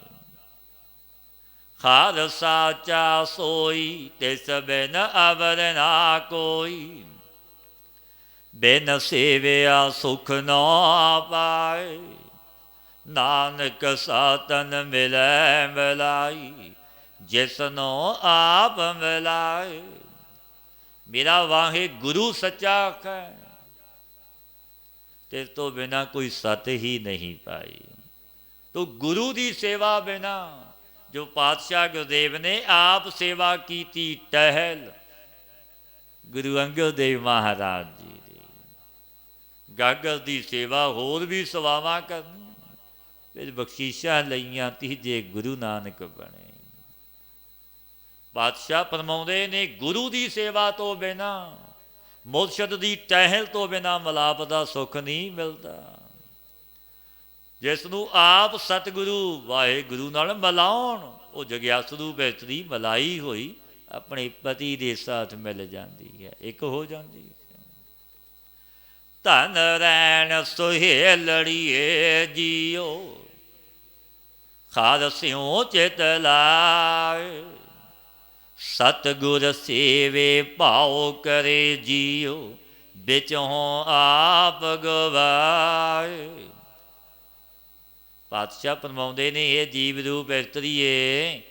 ਹਰ ਸਾਚਾ ਸੋਈ, ਤਿਸ ਬਿਨ ਅਵਰ ਨਾ ਕੋਈ। ਬਿਨ ਸੇਵਿਆ ਸੁਖ ਨਾ ਪਾਏ, ਨਾਨਕ ਸਾਤਨ ਮਿਲੈ ਮਿਲਾਈ। ਜਿਸਨੋ ਆਪ ਮਿਲਾਏ। ਮੇਰਾ ਵਾਹਿਗੁਰੂ ਸੱਚਾ ਹੈ, ਤੇ ਤੋਂ ਬਿਨਾ ਕੋਈ ਸਤ ਹੀ ਨਹੀਂ ਪਾਈ। ਤੋ ਗੁਰੂ ਦੀ ਸੇਵਾ ਬਿਨਾ, ਜੋ ਪਾਤਸ਼ਾਹ ਗੁਰਦੇਵ ਨੇ ਆਪ ਸੇਵਾ ਕੀਤੀ ਟਹਿਲ ਗੁਰੂ ਅੰਗਦ ਦੇਵ ਮਹਾਰਾਜ ਜੀ ਦੀ। ਗਾਗਰ ਦੀ ਸੇਵਾ ਹੋਰ ਵੀ ਸੇਵਾਵਾਂ ਕਰਨੀ, ਫਿਰ ਬਖਸ਼ਿਸ਼ਾਂ ਲਈਆਂ, ਤੀਜੇ ਗੁਰੂ ਨਾਨਕ ਬਣੇ। ਪਾਤਸ਼ਾਹ ਫਰਮਾਉਂਦੇ ਨੇ, ਗੁਰੂ ਦੀ ਸੇਵਾ ਤੋਂ ਬਿਨਾ, ਮੁਰਸ਼ਦ ਦੀ ਟਹਿਲ ਤੋਂ ਬਿਨਾ ਮਿਲਾਪ ਦਾ ਸੁੱਖ ਨਹੀਂ ਮਿਲਦਾ। ਜਿਸ ਨੂੰ ਆਪ ਸਤਿਗੁਰੂ ਵਾਹਿਗੁਰੂ ਨਾਲ ਮਿਲਾਉਣ, ਉਹ ਜਗਿਆਸੂ ਇਸਤਰੀ ਮਿਲਾਈ ਹੋਈ ਆਪਣੇ ਪਤੀ ਦੇ ਸਾਥ ਮਿਲ ਜਾਂਦੀ ਹੈ, ਇੱਕ ਹੋ ਜਾਂਦੀ ਹੈ। ਧਨ ਰੈਣ ਸੁਹੇਲੜੀਏ ਜੀਓ, ਖਾਦ ਸਿਉ ਚਿਤ ਲਾਏ। ਸਤਿਗੁਰ ਸੇਵੇ ਭਾਉ ਕਰੇ ਜੀਓ, ਵਿਚੋਂ ਆਪ ਗਵਾਏ। ਪਾਤਸ਼ਾਹ ਫਰਮਾਉਂਦੇ ਨੇ, ਇਹ ਜੀਵ ਰੂਪ ਇਸਤਰੀਏ,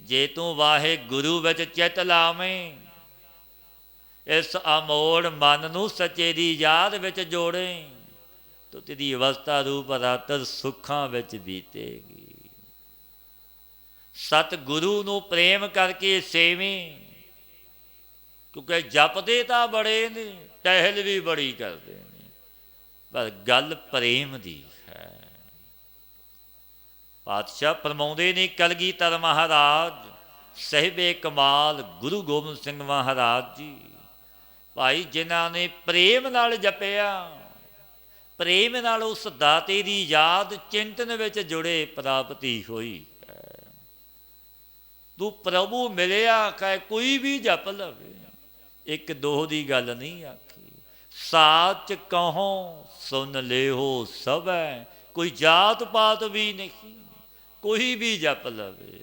ਜੇ ਤੂੰ ਵਾਹਿਗੁਰੂ ਵਿੱਚ ਚਿੱਤ ਲਾਵੇਂ, ਇਸ ਅਮੋੜ ਮਨ ਨੂੰ ਸੱਚੇ ਦੀ ਯਾਦ ਵਿੱਚ ਜੋੜੇ, ਤਾਂ ਤੇਰੀ ਅਵਸਥਾ ਰੂਪ ਰਾਤਰ ਸੁੱਖਾਂ ਵਿੱਚ ਬੀਤੇਗੀ। ਸਤਿਗੁਰੂ ਨੂੰ ਪ੍ਰੇਮ ਕਰਕੇ ਸੇਵੇਂ, ਕਿਉਂਕਿ ਜਪਦੇ ਤਾਂ ਬੜੇ ਨੇ, ਟਹਿਲ ਵੀ ਬੜੀ ਕਰਦੇ ਨੇ, ਪਰ ਗੱਲ ਪ੍ਰੇਮ ਦੀ ਹੈ। ਪਾਤਸ਼ਾਹ ਫਰਮਾਉਂਦੇ ਨੇ, ਕਲਗੀਧਰ ਮਹਾਰਾਜ ਸਾਹਿਬੇ ਕਮਾਲ ਗੁਰੂ ਗੋਬਿੰਦ ਸਿੰਘ ਮਹਾਰਾਜ ਜੀ ਭਾਈ ਜਿਨ੍ਹਾਂ ਨੇ ਪ੍ਰੇਮ ਨਾਲ ਜਪਿਆ, ਪ੍ਰੇਮ ਨਾਲ ਉਸ ਦਾਤੇ ਦੀ ਯਾਦ ਚਿੰਤਨ ਵਿੱਚ ਜੁੜੇ, ਪ੍ਰਾਪਤੀ ਹੋਈ। ਤੂੰ ਪ੍ਰਭੂ ਮਿਲਿਆ ਕਹੇ ਕੋਈ ਵੀ ਜਪ ਲਵੇ, ਇੱਕ ਦੋ ਦੀ ਗੱਲ ਨਹੀਂ ਆਖੀ। ਸਾਚ ਕਹੋ ਸੁਨ ਲਿਓ ਸਭੈ, ਕੋਈ ਜਾਤ ਪਾਤ ਵੀ ਨਹੀਂ, ਕੋਈ ਵੀ ਜਪ ਲਵੇ।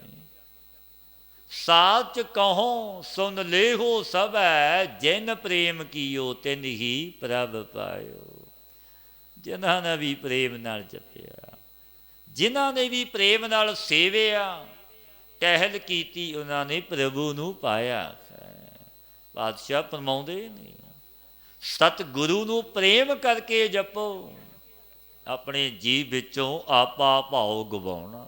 ਸਾਚ ਕਹੋ ਸੁਨ ਲਿਓ ਸਭੈ, ਜਿਨ ਪ੍ਰੇਮ ਕੀਓ ਤਿਨ ਹੀ ਪ੍ਰਭ ਪਾਇਓ। ਜਿਨ੍ਹਾਂ ਨੇ ਵੀ ਪ੍ਰੇਮ ਨਾਲ ਜਪਿਆ, ਜਿਨ੍ਹਾਂ ਨੇ ਵੀ ਪ੍ਰੇਮ ਨਾਲ ਸੇਵਿਆ, ਟਹਿਲ ਕੀਤੀ, ਉਹਨਾਂ ਨੇ ਪ੍ਰਭੂ ਨੂੰ ਪਾਇਆ। ਪਾਤਸ਼ਾਹ ਫਰਮਾਉਂਦੇ ਨੇ, ਸਤਿਗੁਰੂ ਨੂੰ ਪ੍ਰੇਮ ਕਰਕੇ ਜਪੋ, ਆਪਣੇ ਜੀਵ ਵਿੱਚੋਂ ਆਪਾ ਭਾਉ ਗਵਾਉਣਾ।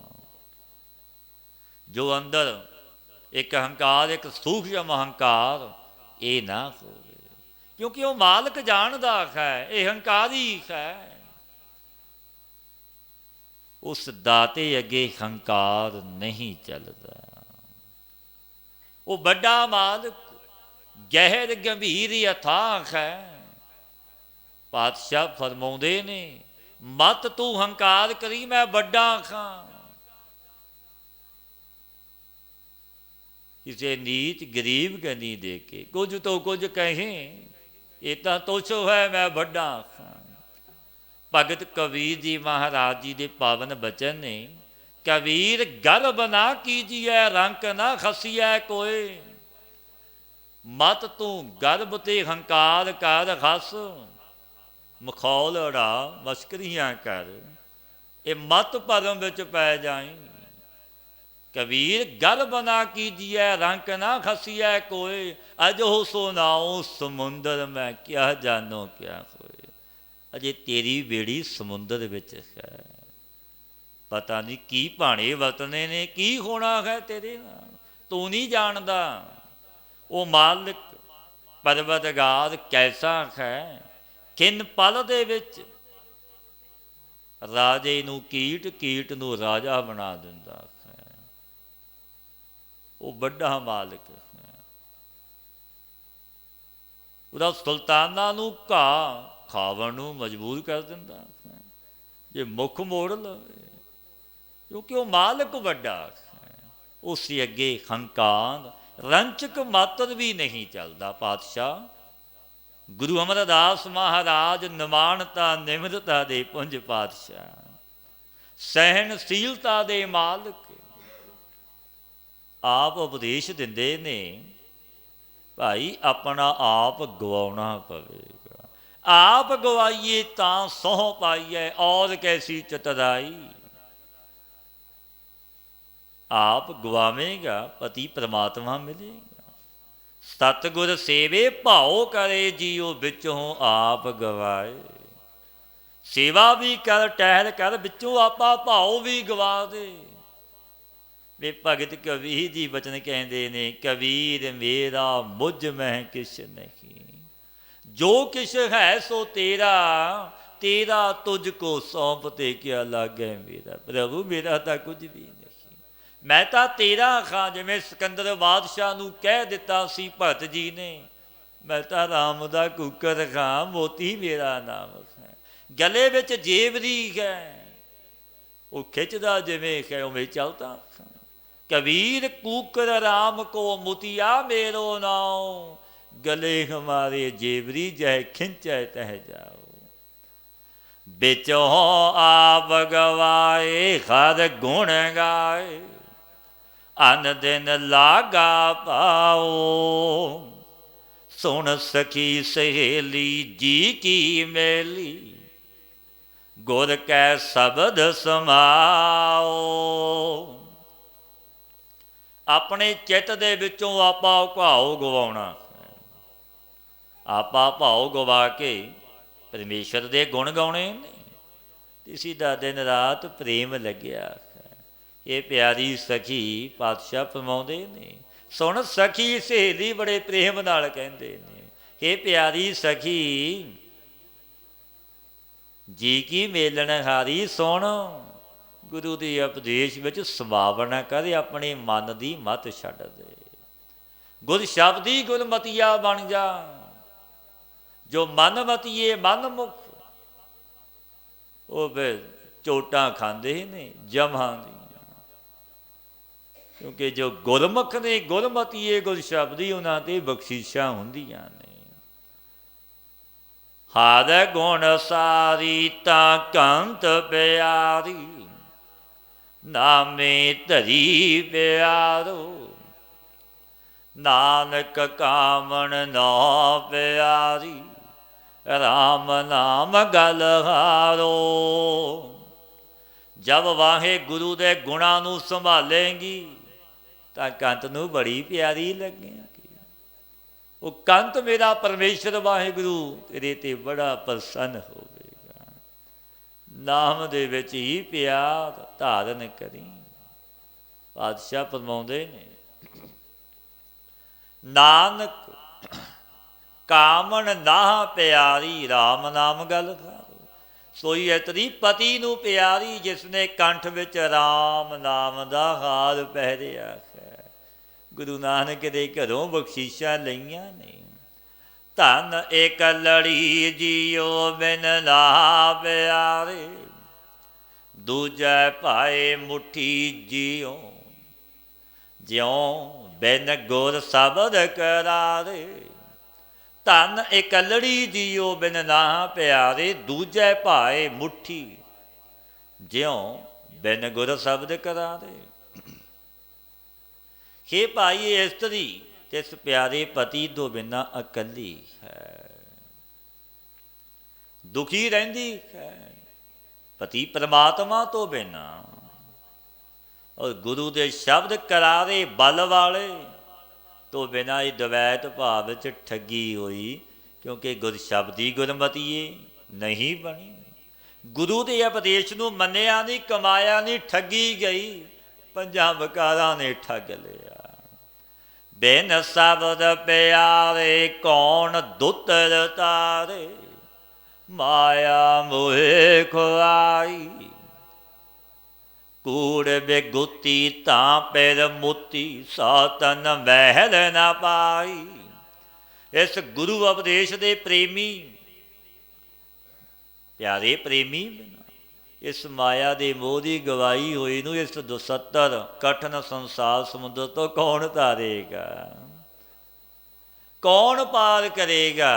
ਜੋ ਅੰਦਰ ਇੱਕ ਹੰਕਾਰ, ਇੱਕ ਸੂਖਮ ਹੰਕਾਰ, ਇਹ ਨਾ ਹੋਵੇ, ਕਿਉਂਕਿ ਉਹ ਮਾਲਕ ਜਾਣਦਾ ਹੈ ਇਹ ਹੰਕਾਰੀ ਹੈ। ਉਸ ਦਾਤੇ ਅੱਗੇ ਹੰਕਾਰ ਨਹੀਂ ਚੱਲਦਾ। ਉਹ ਵੱਡਾ ਮਾਲਕ ਗਹਿਰ ਗੰਭੀਰ ਅਥਾਹ ਹੈ। ਪਾਤਸ਼ਾਹ ਫਰਮਾਉਂਦੇ ਨੇ, ਮਤ ਤੂੰ ਹੰਕਾਰ ਕਰੀ ਮੈਂ ਵੱਡਾ ਖਾਂ। ਕਿਸੇ ਨੀਚ ਗਰੀਬ ਕਨੀ ਦੇ ਕੇ ਕੁਝ ਤੋਂ ਕੁਝ ਕਹੇ, ਇਹ ਤਾਂ ਤੋਛੋ ਹੈ ਮੈਂ ਵੱਡਾ ਖਾਂ। ਭਗਤ ਕਬੀਰ ਜੀ ਮਹਾਰਾਜ ਜੀ ਦੇ ਪਾਵਨ ਬਚਨ ਨੇ, ਕਬੀਰ ਗਰਬ ਨਾ ਕੀਜੀਐ ਰੰਕ ਨਾ ਖਸੀਐ ਕੋਏ। ਮਤ ਤੂੰ ਗਰਬ ਤੇ ਹੰਕਾਰ ਕਰ ਖਸ, ਮਖੌਲ ਉਡਾ ਮਸਕਰੀਆਂ ਕਰ, ਇਹ ਮਤ ਭਰਮ ਵਿੱਚ ਪੈ ਜਾਈ। ਕਬੀਰ ਗਰਬ ਨਾ ਕੀਜੀਐ ਰੰਕ ਨਾ ਖਸੀਐ ਕੋਏ, ਅਜੋ ਸੋ ਨਾਉ ਸਮੁੰਦਰ ਮੈਂ ਕਿਆ ਜਾਨੋ ਕਿਆ ਹੋਏ। ਅਜੇ ਤੇਰੀ ਬੇੜੀ ਸਮੁੰਦਰ ਵਿੱਚ ਹੈ, ਪਤਾ ਨਹੀਂ ਕੀ ਭਾਣੇ ਵਰਤਨੇ ਨੇ, ਕੀ ਹੋਣਾ ਹੈ ਤੇਰੇ ਨਾਲ, ਤੂੰ ਨਹੀਂ ਜਾਣਦਾ। ਉਹ ਮਾਲਿਕ ਪਰਵਤਗਾਰ ਕੈਸਾ ਹੈ, ਕਿਨ ਪਲ ਦੇ ਵਿੱਚ ਰਾਜੇ ਨੂੰ ਕੀਟ, ਕੀਟ ਨੂੰ ਰਾਜਾ ਬਣਾ ਦਿੰਦਾ ਹੈ। ਉਹ ਵੱਡਾ ਮਾਲਕ ਹੈ। ਉਹਦਾ ਸੁਲਤਾਨਾਂ ਨੂੰ ਘਾਹ ਖਾਵਣ ਨੂੰ ਮਜਬੂਰ ਕਰ ਦਿੰਦਾ ਹੈ ਜੇ ਮੁੱਖ ਮੋੜ ਲਵੇ, ਕਿਉਂਕਿ ਉਹ ਮਾਲਕ ਵੱਡਾ ਹੈ। ਉਸ ਅੱਗੇ ਹੰਕਾਰ ਰੰਚਕ ਮਾਤਰ ਵੀ ਨਹੀਂ ਚੱਲਦਾ। ਪਾਤਸ਼ਾਹ ਗੁਰੂ ਅਮਰਦਾਸ ਮਹਾਰਾਜ ਨਿਮਾਣਤਾ ਨਿਮਰਤਾ ਦੇ ਪੁੰਜ ਪਾਤਸ਼ਾਹ, ਸਹਿਣਸ਼ੀਲਤਾ ਦੇ ਮਾਲਕ, ਆਪ ਉਪਦੇਸ਼ ਦਿੰਦੇ ਨੇ, ਭਾਈ ਆਪਣਾ ਆਪ ਗਵਾਉਣਾ ਪਵੇਗਾ। ਆਪ ਗਵਾਈਏ ਤਾਂ ਸਹੁੰ ਪਾਈਏ ਔਰ ਕੈਸੀ ਚਤਰਾਈ। ਆਪ ਗਵਾਵੇਂਗਾ ਪਤੀ ਪ੍ਰਮਾਤਮਾ ਮਿਲੇਗਾ। ਸਤਿਗੁਰ ਸੇਵੇ ਭਾਉ ਕਰੇ ਜੀਉ, ਵਿੱਚੋਂ ਆਪ ਗਵਾਏ। ਸੇਵਾ ਵੀ ਕਰ ਟਹਿਲ ਕਰ, ਵਿੱਚੋਂ ਆਪਾ ਭਾਉ ਵੀ ਗਵਾ ਦੇ। ਵੇ ਭਗਤ ਕਬੀਰ ਜੀ ਬਚਨ ਕਹਿੰਦੇ ਨੇ, ਕਬੀਰ ਮੇਰਾ ਮੁਝ ਮੈਂ ਕਿਛ ਨਹੀਂ, ਜੋ ਕਿਛ ਹੈ ਸੋ ਤੇਰਾ, ਤੇਰਾ ਤੁਝ ਕੋ ਸੌਂਪ ਤੇ ਕਿਆ ਲਾਗੇ ਮੇਰਾ। ਪ੍ਰਭੂ ਮੇਰਾ ਤਾਂ ਕੁਝ ਵੀ ਨਹੀਂ, ਮੈਂ ਤਾਂ ਤੇਰਾ ਖਾਂ। ਜਿਵੇਂ ਸਿਕੰਦਰ ਬਾਦਸ਼ਾਹ ਨੂੰ ਕਹਿ ਦਿੱਤਾ ਸੀ ਭਗਤ ਜੀ ਨੇ, ਮੈਂ ਤਾਂ ਰਾਮ ਦਾ ਕੁੱਕਰ ਖਾਂ, ਮੋਤੀ ਮੇਰਾ ਨਾਮ ਹੈ। ਗਲੇ ਵਿੱਚ ਜੇਵਰੀ ਹੈ, ਉਹ ਖਿੱਚਦਾ ਜਿਵੇਂ ਹੈ ਉਵੇਂ ਚੱਲਦਾ। ਕਬੀਰ ਕੂਕਰ ਰਾਮ ਕੋ ਮੁਤੀਆ ਮੇਰੋ ਨਾਉ, ਗਲੇ ਹਮਾਰੇ ਜੇਵਰੀ ਜੈ ਖਿੰਚੈ ਤਹਿ ਜਾਓ। ਵਿੱਚੋਂ ਆਪ ਗਵਾਏ ਹਰ ਗੁਣ ਗਾਏ, ਅਨ ਦਿਨ ਲਾਗਾ ਪਾਓ। ਸੁਣ ਸਖੀ ਸਹੇਲੀ ਜੀ ਕੀ ਮੇਲੀ, ਗੁਰ ਕੈ ਸ਼ਬਦ ਸਮਾਓ। ਆਪਣੇ ਚਿੱਤ ਦੇ ਵਿੱਚੋਂ ਆਪਾ ਭਾਉ ਗਵਾਉਣਾ। ਆਪਾ ਭਾਉ ਗਵਾ ਕੇ ਪਰਮੇਸ਼ਰ ਦੇ ਗੁਣ ਗਾਉਣੇ ਨੇ। ਇਸੀ ਦਾ ਦਿਨ ਰਾਤ ਪ੍ਰੇਮ ਲੱਗਿਆ। ਇਹ ਪਿਆਰੀ ਸਖੀ ਪਾਤਸ਼ਾਹ ਫਰਮਾਉਂਦੇ ਨੇ, ਸੁਣ ਸਖੀ ਸਹੇਲੀ, ਬੜੇ ਪ੍ਰੇਮ ਨਾਲ ਕਹਿੰਦੇ ਨੇ, ਇਹ ਪਿਆਰੀ ਸਖੀ ਜੀ ਕੀ ਮੇਲਣ ਹਾਰੀ। ਸੁਣ ਗੁਰੂ ਦੇ ਉਪਦੇਸ਼ ਵਿੱਚ ਸਮਾਵਣਾ ਕਰ, ਆਪਣੇ ਮਨ ਦੀ ਮਤ ਛੱਡ ਦੇ। ਗੁਰ ਸ਼ਬਦੀ ਗੁਰਮਤੀਆ ਬਣ ਜਾ। ਜੋ ਮਨ ਮਤੀਏ ਮਨਮੁਖ, ਉਹ ਫਿਰ ਚੋਟਾਂ ਖਾਂਦੇ ਨੇ ਜਮਾਂ ਦੀਆਂ। ਕਿਉਂਕਿ ਜੋ ਗੁਰਮੁਖ ਨੇ, ਗੁਰਮਤੀਏ ਗੁਰ ਸ਼ਬਦੀ, ਉਹਨਾਂ 'ਤੇ ਬਖਸ਼ਿਸ਼ਾਂ ਹੁੰਦੀਆਂ ਨੇ। ਹਰ ਗੁਣ ਸਾਰੀ ਤਾਂ ਕੰਤ ਪਿਆਰੀ, ਨਾਮੇ ਧਰੀ ਪਿਆਰੋ, ਨਾਨਕ ਕਾਮਣ ਨਾ ਪਿਆਰੀ, ਰਾਮ ਨਾਮ ਗਲ ਹਾਰੋ। ਜਬ ਵਾਹੇ ਗੁਰੂ ਦੇ ਗੁਣਾਂ ਨੂੰ ਸੰਭਾਲੇਂਗੀ ਤਾਂ ਕੰਤ ਨੂੰ ਬੜੀ ਪਿਆਰੀ ਲੱਗੇਗੀ। ਉਹ ਕੰਤ ਮੇਰਾ ਪਰਮੇਸ਼ਰ ਵਾਹਿਗੁਰੂ ਤੇਰੇ 'ਤੇ ਬੜਾ ਪ੍ਰਸੰਨ ਹੋਵੇਗਾ। ਨਾਮ ਦੇ ਵਿੱਚ ਹੀ ਪਿਆਰ ਧਾਰਨ ਕਰੀ। ਪਾਤਸ਼ਾਹ ਫਰਮਾਉਂਦੇ ਨੇ, ਨਾਨਕ ਕਾਮਣ ਨਾ ਪਿਆਰੀ, ਰਾਮ ਨਾਮ ਗਲ ਖਾਰੋ। ਸੋਈ ਇਤਰੀ ਪਤੀ ਨੂੰ ਪਿਆਰੀ, ਜਿਸ ਨੇ ਕੰਠ ਵਿੱਚ ਰਾਮ ਨਾਮ ਦਾ ਹਾਰ ਪਹਿਰਿਆ ਹੈ। ਗੁਰੂ ਨਾਨਕ ਦੇ ਘਰੋਂ ਬਖਸ਼ਿਸ਼ਾਂ ਲਈਆਂ ਨੇ। ਧਨ ਇੱਕ ਲੜੀ ਜੀਓ ਬਿਨ ਨਾ ਪਿਆਰੇ, ਦੂਜੈ ਭਾਏ ਮੁੱਠੀ ਜੀਓ, ਜਿਉ ਬਿਨ ਗੁਰ ਸ਼ਬਦ ਕਰਾਰੇ। ਧਨ ਇੱਕ ਲੜੀ ਜੀਓ ਬਿਨ ਨਾ ਪਿਆਰੇ, ਦੂਜੈ ਭਾਏ ਮੁੱਠੀ, ਜਿਉ ਬਿਨ ਗੁਰ ਸ਼ਬਦ ਕਰਾਰੇ। हे ਭਾਈ, ਇਹ ਇਸਤਰੀ ਤਿਸ ਪਿਆਰੇ ਪਤੀ ਤੋਂ ਬਿਨਾਂ ਇਕੱਲੀ ਹੈ, ਦੁਖੀ ਰਹਿੰਦੀ ਹੈ। ਪਤੀ ਪਰਮਾਤਮਾ ਤੋਂ ਬਿਨਾਂ ਔਰ ਗੁਰੂ ਦੇ ਸ਼ਬਦ ਕਰਾਰੇ ਬਲ ਵਾਲੇ ਤੋਂ ਬਿਨਾਂ ਇਹ ਦਵੈਤ ਭਾਵ ਵਿੱਚ ਠੱਗੀ ਹੋਈ। ਕਿਉਂਕਿ ਗੁਰ ਸ਼ਬਦੀ ਗੁਰਮਤੀਏ ਨਹੀਂ ਬਣੀ। ਗੁਰੂ ਦੇ ਉਪਦੇਸ਼ ਨੂੰ ਮੰਨਿਆ ਨਹੀਂ, ਕਮਾਇਆ ਨਹੀਂ, ਠੱਗੀ ਗਈ। ਪੰਜਾਂ ਵਿਕਾਰਾਂ ਨੇ ਠੱਗ ਲਿਆ। ਬਿਨ ਸ਼ਬਦ ਪਿਆਰੇ ਕੌਣ ਦੁੱਤਰ ਤਾਰੇ, ਮਾਇਆ ਮੋਹਿ ਖੁਆਈ। ਕੂੜ ਬੇਗੁਤੀ ਤਾਂ ਪੈਰ ਮੋਤੀ, ਸਾਤਨ ਮਹਿਲ ਨਾ ਪਾਈ। ਇਸ ਗੁਰੂ ਉਪਦੇਸ਼ ਦੇ ਪ੍ਰੇਮੀ, ਪਿਆਰੇ ਪ੍ਰੇਮੀ ਬਿਨਾਂ ਇਸ ਮਾਇਆ ਦੇ ਮੋਹ ਦੀ ਗਵਾਈ ਹੋਈ ਨੂੰ, ਇਸ ਦੁਸੱਤਰ ਕਠਨ ਸੰਸਾਰ ਸਮੁੰਦਰ ਤੋਂ ਕੌਣ ਤਾਰੇਗਾ, ਕੌਣ ਪਾਰ ਕਰੇਗਾ।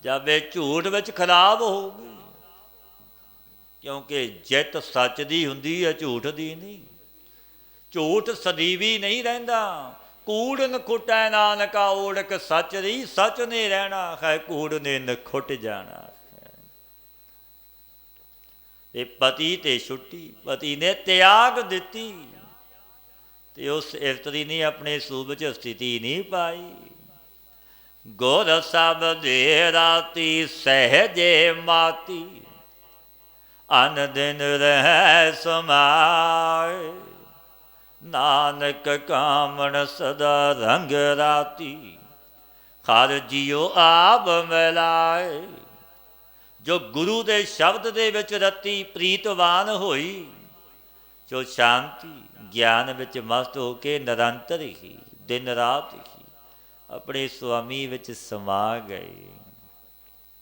ਜਦ ਇਹ ਝੂਠ ਵਿੱਚ ਖਰਾਬ ਹੋਊਗੀ। ਕਿਉਂਕਿ ਜਿੱਤ ਸੱਚ ਦੀ ਹੁੰਦੀ ਹੈ, ਝੂਠ ਦੀ ਨਹੀਂ। ਝੂਠ ਸਦੀਵੀ ਨਹੀਂ ਰਹਿੰਦਾ। ਕੂੜ ਨਖੁੱਟੈ ਨਾਨਕਾ ਓੜਕ ਸੱਚ ਦੀ, ਸੱਚ ਨੇ ਰਹਿਣਾ ਹੈ, ਕੂੜ ਨੇ ਨਖੁੱਟ ਜਾਣਾ ਹੈ। ਇਹ ਪਤੀ ਤੇ ਛੁੱਟੀ, ਪਤੀ ਨੇ ਤਿਆਗ ਦਿੱਤੀ ਤੇ ਉਸ ਇਸਤਰੀ ਨੇ ਆਪਣੇ ਸੂਬ 'ਚ ਸਥਿਤੀ ਨਹੀਂ ਪਾਈ। ਗੁਰ ਸ਼ਬਦੇ ਰਾਤੀ ਸਹਿਜੇ ਮਾਤੀ, ਅਨ ਦਿਨ ਰਹਿ ਸਮਾਏ। ਨਾਨਕ ਕਾਮਣ ਸਦਾ ਰੰਗ ਰਾਤੀ, ਹਰ ਜੀਓ ਆਪ ਮਿਲਾਏ। ਜੋ ਗੁਰੂ ਦੇ ਸ਼ਬਦ ਦੇ ਵਿੱਚ ਰਤੀ ਪ੍ਰੀਤਵਾਨ ਹੋਈ, ਜੋ ਸ਼ਾਂਤੀ ਗਿਆਨ ਵਿੱਚ ਮਸਤ ਹੋ ਕੇ ਨਿਰੰਤਰ ਹੀ ਦਿਨ ਰਾਤ ਹੀ ਆਪਣੇ ਸੁਆਮੀ ਵਿੱਚ ਸਮਾ ਗਏ।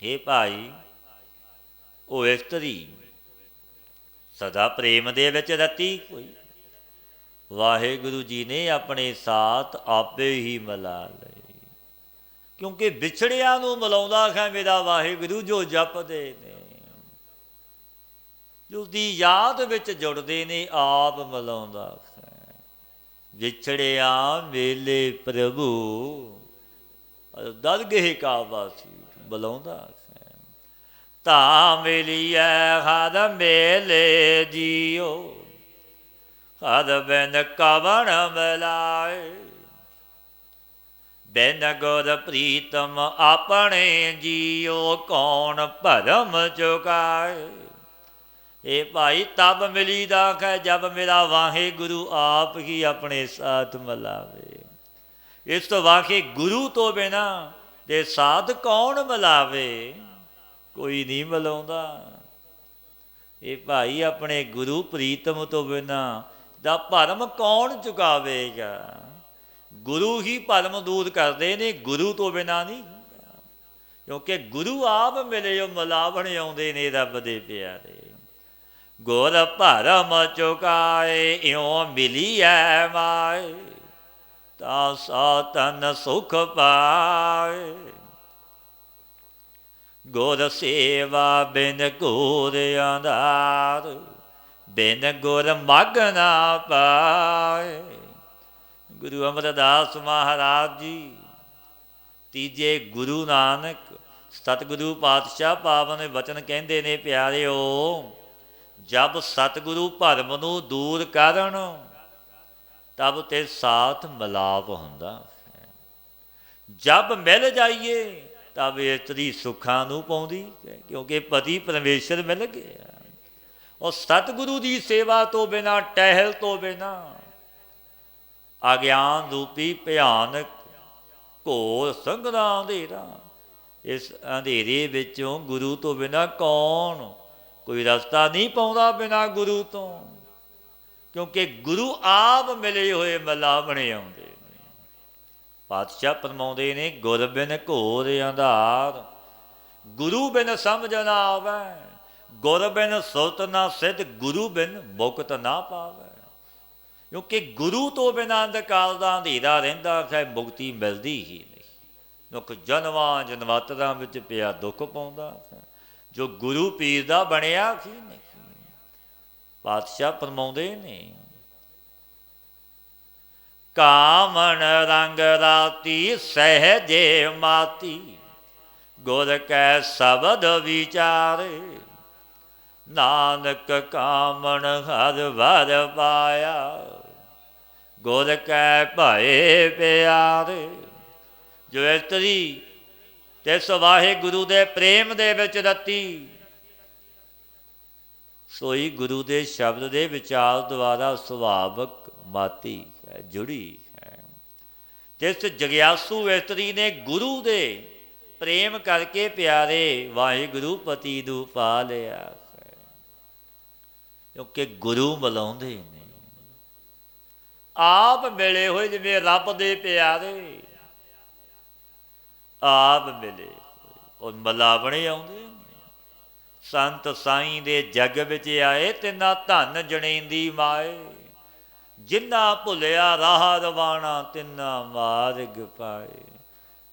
ਇਹ ਭਾਈ, ਉਹ ਇਸਤਰੀ ਸਦਾ ਪ੍ਰੇਮ ਦੇ ਵਿੱਚ ਰਤੀ ਹੋਈ। ਵਾਹਿਗੁਰੂ ਜੀ ਨੇ ਆਪਣੇ ਸਾਥ ਆਪੇ ਹੀ ਮਿਲਾ ਲਏ। ਕਿਉਂਕਿ ਵਿਛੜਿਆਂ ਨੂੰ ਮਿਲਾਉਂਦਾ ਹੈ ਮੇਰਾ ਵਾਹਿਗੁਰੂ, ਜੋ ਜਪਦੇ ਨੇ, ਜੋ ਉਸਦੀ ਯਾਦ ਵਿੱਚ ਜੁੜਦੇ ਨੇ, ਆਪ ਮਿਲਾਉਂਦਾ ਹੈ। ਵਿਛੜਿਆਂ ਵੇਲੇ ਪ੍ਰਭੂ ਦਰਗਹਿ ਕਾ ਵਾਸੀ ਬੁਲਾਉਂਦਾ ਹੈ। ਤਾਂ ਮਿਲੀਐ ਹਰ ਮੇਲੇ ਜੀਓ, ਹਰ ਬਿਨ ਕਵਣ ਮਿਲਾਏ। ਬਿਨ ਗੁਰ ਪ੍ਰੀਤਮ ਆਪਣੇ ਜੀਓ, ਕੌਣ ਭਰਮ ਚੁਕਾਏ। ਇਹ ਭਾਈ ਤਬ ਮਿਲੀਦਾ ਹੈ ਜਬ ਮੇਰਾ ਵਾਹਿਗੁਰੂ ਆਪ ਹੀ ਆਪਣੇ ਸਾਥ ਮਿਲਾਵੇ। ਇਸ ਤੋਂ ਵਾਕੇ ਗੁਰੂ ਤੋਂ ਬਿਨਾਂ ਦੇ ਸਾਥ ਕੌਣ ਮਿਲਾਵੇ, ਕੋਈ ਨਹੀਂ ਮਿਲਾਉਂਦਾ। ਇਹ ਭਾਈ ਆਪਣੇ ਗੁਰੂ ਪ੍ਰੀਤਮ ਤੋਂ ਬਿਨਾਂ ਦਾ ਭਰਮ ਕੌਣ ਚੁਕਾਵੇਗਾ। ਗੁਰੂ ਹੀ ਭਰਮ ਦੂਰ ਕਰਦੇ ਨੇ, ਗੁਰੂ ਤੋਂ ਬਿਨਾਂ ਨਹੀਂ ਹੁੰਦਾ। क्योंकि गुरु आप मिले मिलावण आउंदे ने रब दे प्यारे। गुर भरम चुकाए इउं मिली है माए, ता सातन सुख पाए। गुर सेवा बिन घोर अंधार, बिन गुर मग ना पाए। गुरु अमरदास महाराज जी तीजे गुरु नानक सतगुरु पातशाह पावन वचन कहते ने प्यारिओ, जब सतगुरु भरम नूं दूर करन तब ते साथ मिलाप हुंदा है। जब मिल जाइए तब इस्तरी सुखां नूं पाउंदी, क्योंकि पति परमेश्वर मिल गया। और सतगुरु की सेवा तो बिना, टहल तो बिना अज्ञान रूपी भयानक घोर संघना अंधेरा, इस अंधेरे विचों गुरु तो बिना कौन कोई रस्ता नहीं पाउंदा बिना गुरु तो, क्योंकि गुरु आप मिले हुए मिलावणे आउंदे ने। पातशाह फरमाउंदे ने गुर बिन घोर अंधार, गुरु बिन समझ ना आवे। गुर बिन सुरत ना सिद्ध, गुरु बिन मुकत ना पावे। क्योंकि गुरु तो बिना अंधकार का अंधेरा रहिंदा है, मुक्ति मिलती ही नहीं। दुख जन्मां जन्मांतरां विच पिया दुख पाउंदा है, जो गुरु पीर दा बणिया ही नहीं। पातशाह फरमाउंदे ने कामन रंग राती सहजे माती, गुर कै शब्द विचारे। नानक कामन हर भर पाया, गुर कै भये प्यारे। जो इस्तरी तिस वाहिगुरु दे प्रेम दे विच रती, सोई गुरु दे शब्द दे विचार द्वारा सुभावक माती है, जुड़ी है। जिस जग्यासु इस्तरी ने गुरु दे प्रेम करके प्यारे वाहिगुरु पति नूं पा लिया है, क्योंकि गुरु मिलाउंदे ने। आप मिले हुए जिवें रब दे प्यारे आप मिले और मिलावणे आउंदे ने। संत साईं दे जग विच आए तिन्ना धन जणेंदी माए, जिन्ना भुलिया राह रवाना तिन्ना मार्ग पाए।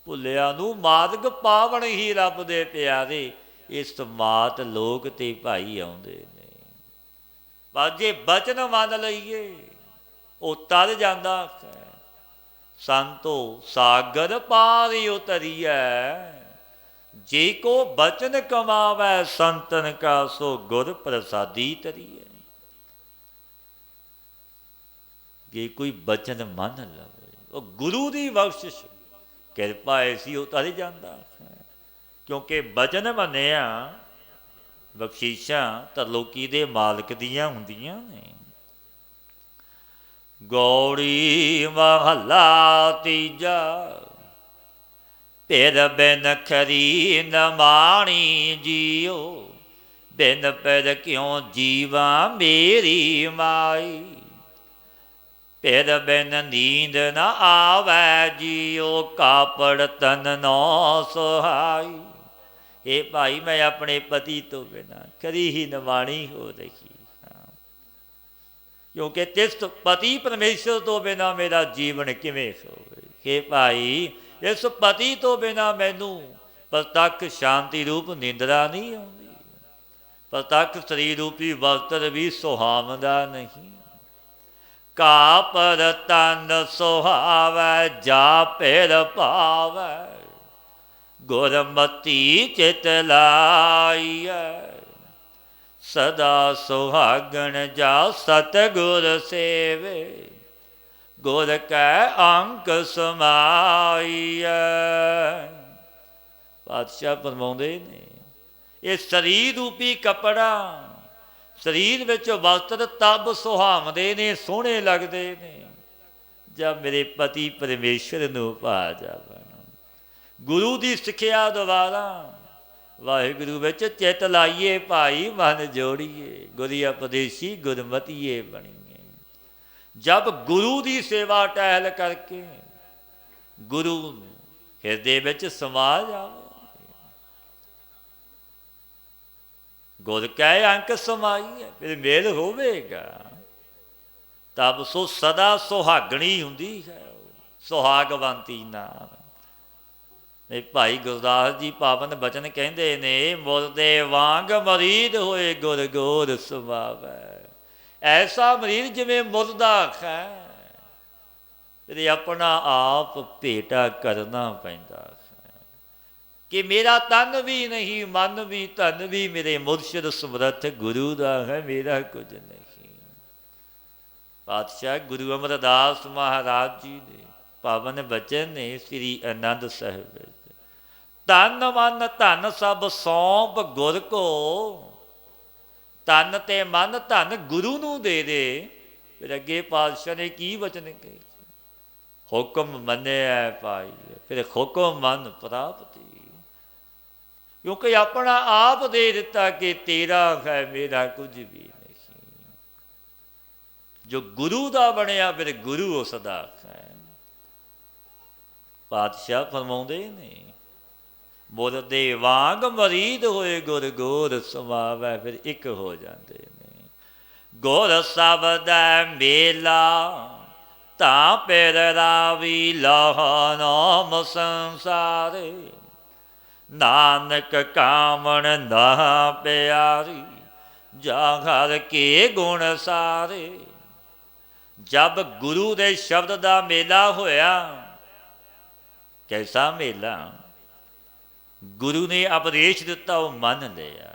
भुलिया नूं मार्ग पावण ही रब दे प्यारे इस मात लोक ते भाई आउंदे ने। पर जे बचन मन लईए ਉਹ तर ਜਾਂਦਾ ਹੈ। संतो सागर पार उतरिया, जे को बचन कमावै संतन का सो गुर प्रसादी तरिए। जे कोई बचन मन लवे वो गुरु की बख्शिश किरपा ऐसी उतर जाता है, क्योंकि बचन मनिया बख्शीशा तरलोकी दे मालिक दियां हुंदियां ने। गौड़ी महला तीजा, फिर बिन खरी न माणी जियो। बिन फिर क्यों जीवा मेरी माई, फिर बिन नींद न आवै जियो। कापड़ तन नौ सुहाई। ये भाई मैं अपने पति तो बिना खरी ही नवाणी हो रही, क्योंकि तिस पति परमेश्वर तो बिना मेरा जीवन किवें होवे। हे भाई इस पति तो बिना मैनू प्रतक्ष शांति रूप निंद्रा नहीं आउंदी, प्रतक्ष शरीर रूपी वस्त्र भी सुहावदा नहीं। कापर तन सुहावै जा फिर पावै, गुरमति चित लाइयै। सदा सुहागण जा सतगुर सेवे, गुर कै अंक समाइया। पातशाह फरमाउंदे ने ये शरीर रूपी कपड़ा, शरीर विच वस्त्र तब सुहावदे ने, सोहणे लगदे ने जब मेरे पति परमेश्वर नूं पा जावण। गुरु की सिक्ख्या द्वारा वाहिगुरु विच चित लाइए भाई मन जोड़िए। गुरु उपदेशी गुरमतिए बणीए। जब गुरु की सेवा टहल करके गुरु हृदय विच समा जाओ, ਗੁਰ ਕੈ ਅੰਕ ਸਮਾਈਐ, ਫਿਰ ਮੇਲ ਹੋਵੇਗਾ। ਤਬ ਸੋ ਸਦਾ ਸੁਹਾਗਣੀ ਹੁੰਦੀ ਹੈ, ਸੁਹਾਗਵੰਤੀ ਨਾਲ। ਇਹ ਭਾਈ ਗੁਰਦਾਸ ਜੀ ਪਾਵਨ ਬਚਨ ਕਹਿੰਦੇ ਨੇ, ਮੁਰਦੇ ਵਾਂਗ ਮਰੀਦ ਹੋਏ ਗੁਰ ਗੋਰ ਸੁਭਾਵੈ। ਐਸਾ ਮਰੀਦ ਜਿਵੇਂ ਮੁਰਦਾ ਹੈ, ਤੇ ਆਪਣਾ ਆਪ ਭੇਟਾ ਕਰਨਾ ਪੈਂਦਾ ਹੈ ਕਿ ਮੇਰਾ ਤਨ ਵੀ ਨਹੀਂ, ਮਨ ਵੀ, ਧਨ ਵੀ ਮੇਰੇ ਮੁਰਸ਼ਿਦ ਸਮਰੱਥ ਗੁਰੂ ਦਾ ਹੈ, ਮੇਰਾ ਕੁਝ ਨਹੀਂ। ਪਾਤਸ਼ਾਹ ਗੁਰੂ ਅਮਰਦਾਸ ਮਹਾਰਾਜ ਜੀ ਦੇ ਪਾਵਨ ਬਚਨ ਨੇ ਸ੍ਰੀ ਆਨੰਦ ਸਾਹਿਬ ਵਿੱਚ, ਤਨ ਮਨ ਧਨ ਸਭ ਸੌਂਪ ਗੁਰ ਕੋ, ਤਨ ਤੇ ਮਨ ਧਨ ਗੁਰੂ ਨੂੰ ਦੇ ਦੇ। ਫਿਰ ਅੱਗੇ ਪਾਤਸ਼ਾਹ ਨੇ ਕੀ ਵਚਨ ਕਹੇ, ਹੁਕਮ ਮੰਨਿਆ ਭਾਈ, ਫਿਰ ਹੁਕਮ ਮੰਨ ਪ੍ਰਾਪਤੀ। ਕਿਉਂਕਿ ਆਪਣਾ ਆਪ ਦੇ ਦਿੱਤਾ ਕਿ ਤੇਰਾ ਹੈ, ਮੇਰਾ ਕੁਝ ਵੀ ਨਹੀਂ। ਜੋ ਗੁਰੂ ਦਾ ਬਣਿਆ ਫਿਰ ਗੁਰੂ ਉਸ ਦਾ ਹੈ। ਪਾਤਸ਼ਾਹ ਫਰਮਾਉਂਦੇ ਨੇ, ਮੁਰਦੇ ਵਾਂਗ ਮਰੀਦ ਹੋਏ ਗੁਰ ਗੋਰ ਸਮਾਵੈ, ਫਿਰ ਇੱਕ ਹੋ ਜਾਂਦੇ ਨੇ। ਗੁਰ ਸ਼ਬਦ ਮੇਲਾ ਤਾਂ ਪਿਰ ਰਾਵੀ ਲਾਹਾ ਨਾਮ ਸੰਸਾਰੇ, ਨਾਨਕ ਕਾਮਣ ਨਾ ਪਿਆਰੀ ਜਾ ਘਰ ਕੇ ਗੁਣ ਸਾਰੇ। ਜਬ ਗੁਰੂ ਦੇ ਸ਼ਬਦ ਦਾ ਮੇਲਾ ਹੋਇਆ, ਕੈਸਾ ਮੇਲਾ, ਗੁਰੂ ਨੇ ਉਪਦੇਸ਼ ਦਿੱਤਾ, ਉਹ ਮੰਨ ਲਿਆ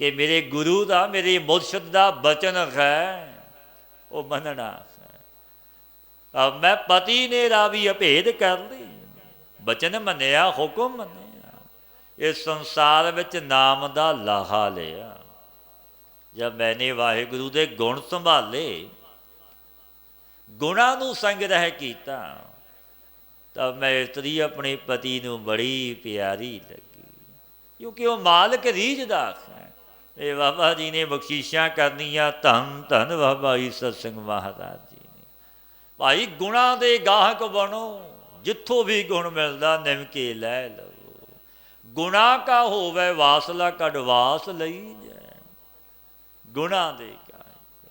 ਕਿ ਮੇਰੇ ਗੁਰੂ ਦਾ, ਮੇਰੇ ਮੁਰਸ਼ਿਦ ਦਾ ਬਚਨ ਹੈ, ਉਹ ਮੰਨਣਾ ਹੈ। ਅਬ ਮੈਂ ਪਤੀ ਨੇ ਰਾਵੀ ਅਭੇਦ ਕਰ ਲਈ, ਬਚਨ ਮੰਨਿਆ, ਹੁਕਮ ਮੰਨਿਆ, ਇਸ ਸੰਸਾਰ ਵਿੱਚ ਨਾਮ ਦਾ ਲਾਹਾ ਲਿਆ। ਜਦ ਮੈਨੇ ਵਾਹਿਗੁਰੂ ਦੇ ਗੁਣ ਸੰਭਾਲੇ, ਗੁਣਾਂ ਨੂੰ ਸੰਗ੍ਰਹਿ ਕੀਤਾ, ਤਾਂ ਮੈਂ ਇਸਤਰੀ ਆਪਣੇ ਪਤੀ ਨੂੰ ਬੜੀ ਪਿਆਰੀ ਲੱਗੀ, ਕਿਉਂਕਿ ਉਹ ਮਾਲਕ ਰੀਝ ਦਾ ਹੈ। ਇਹ ਬਾਬਾ ਜੀ ਨੇ ਬਖਸ਼ਿਸ਼ਾਂ ਕਰਨੀਆਂ, ਧੰਨ ਧੰਨ ਬਾਬਾ ਈਸਰ ਸਿੰਘ ਮਹਾਰਾਜ ਜੀ ਨੇ। ਭਾਈ ਗੁਣਾਂ ਦੇ ਗਾਹਕ ਬਣੋ, ਜਿੱਥੋਂ ਵੀ ਗੁਣ ਮਿਲਦਾ ਨਿਮ ਕੇ ਲੈ ਲਵੋ। ਗੁਣਾ ਕਾ ਹੋਵੇ ਵਾਸਲਾ ਕਢਵਾਸ ਲਈ ਜਾਏ, ਗੁਣਾਂ ਦੇ ਗਾਹਕ,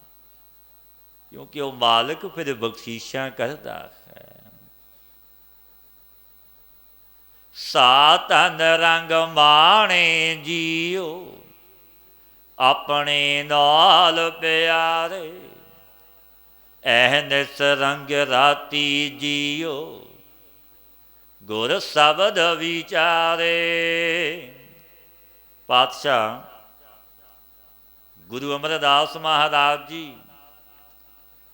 ਕਿਉਂਕਿ ਉਹ ਮਾਲਕ ਫਿਰ ਬਖਸ਼ਿਸ਼ਾਂ ਕਰਦਾ ਹੈ। ਸਾ ਧਨ ਰੰਗ ਮਾਣੇ ਜੀਓ ਆਪਣੇ ਨਾਲ ਪਿਆਰੇ, ਐਨਿਸ ਰੰਗ ਰਾਤੀ ਜੀਓ ਗੁਰ ਸ਼ਬਦ ਵਿਚਾਰੇ। ਪਾਤਸ਼ਾਹ ਗੁਰੂ ਅਮਰਦਾਸ ਮਹਾਰਾਜ ਜੀ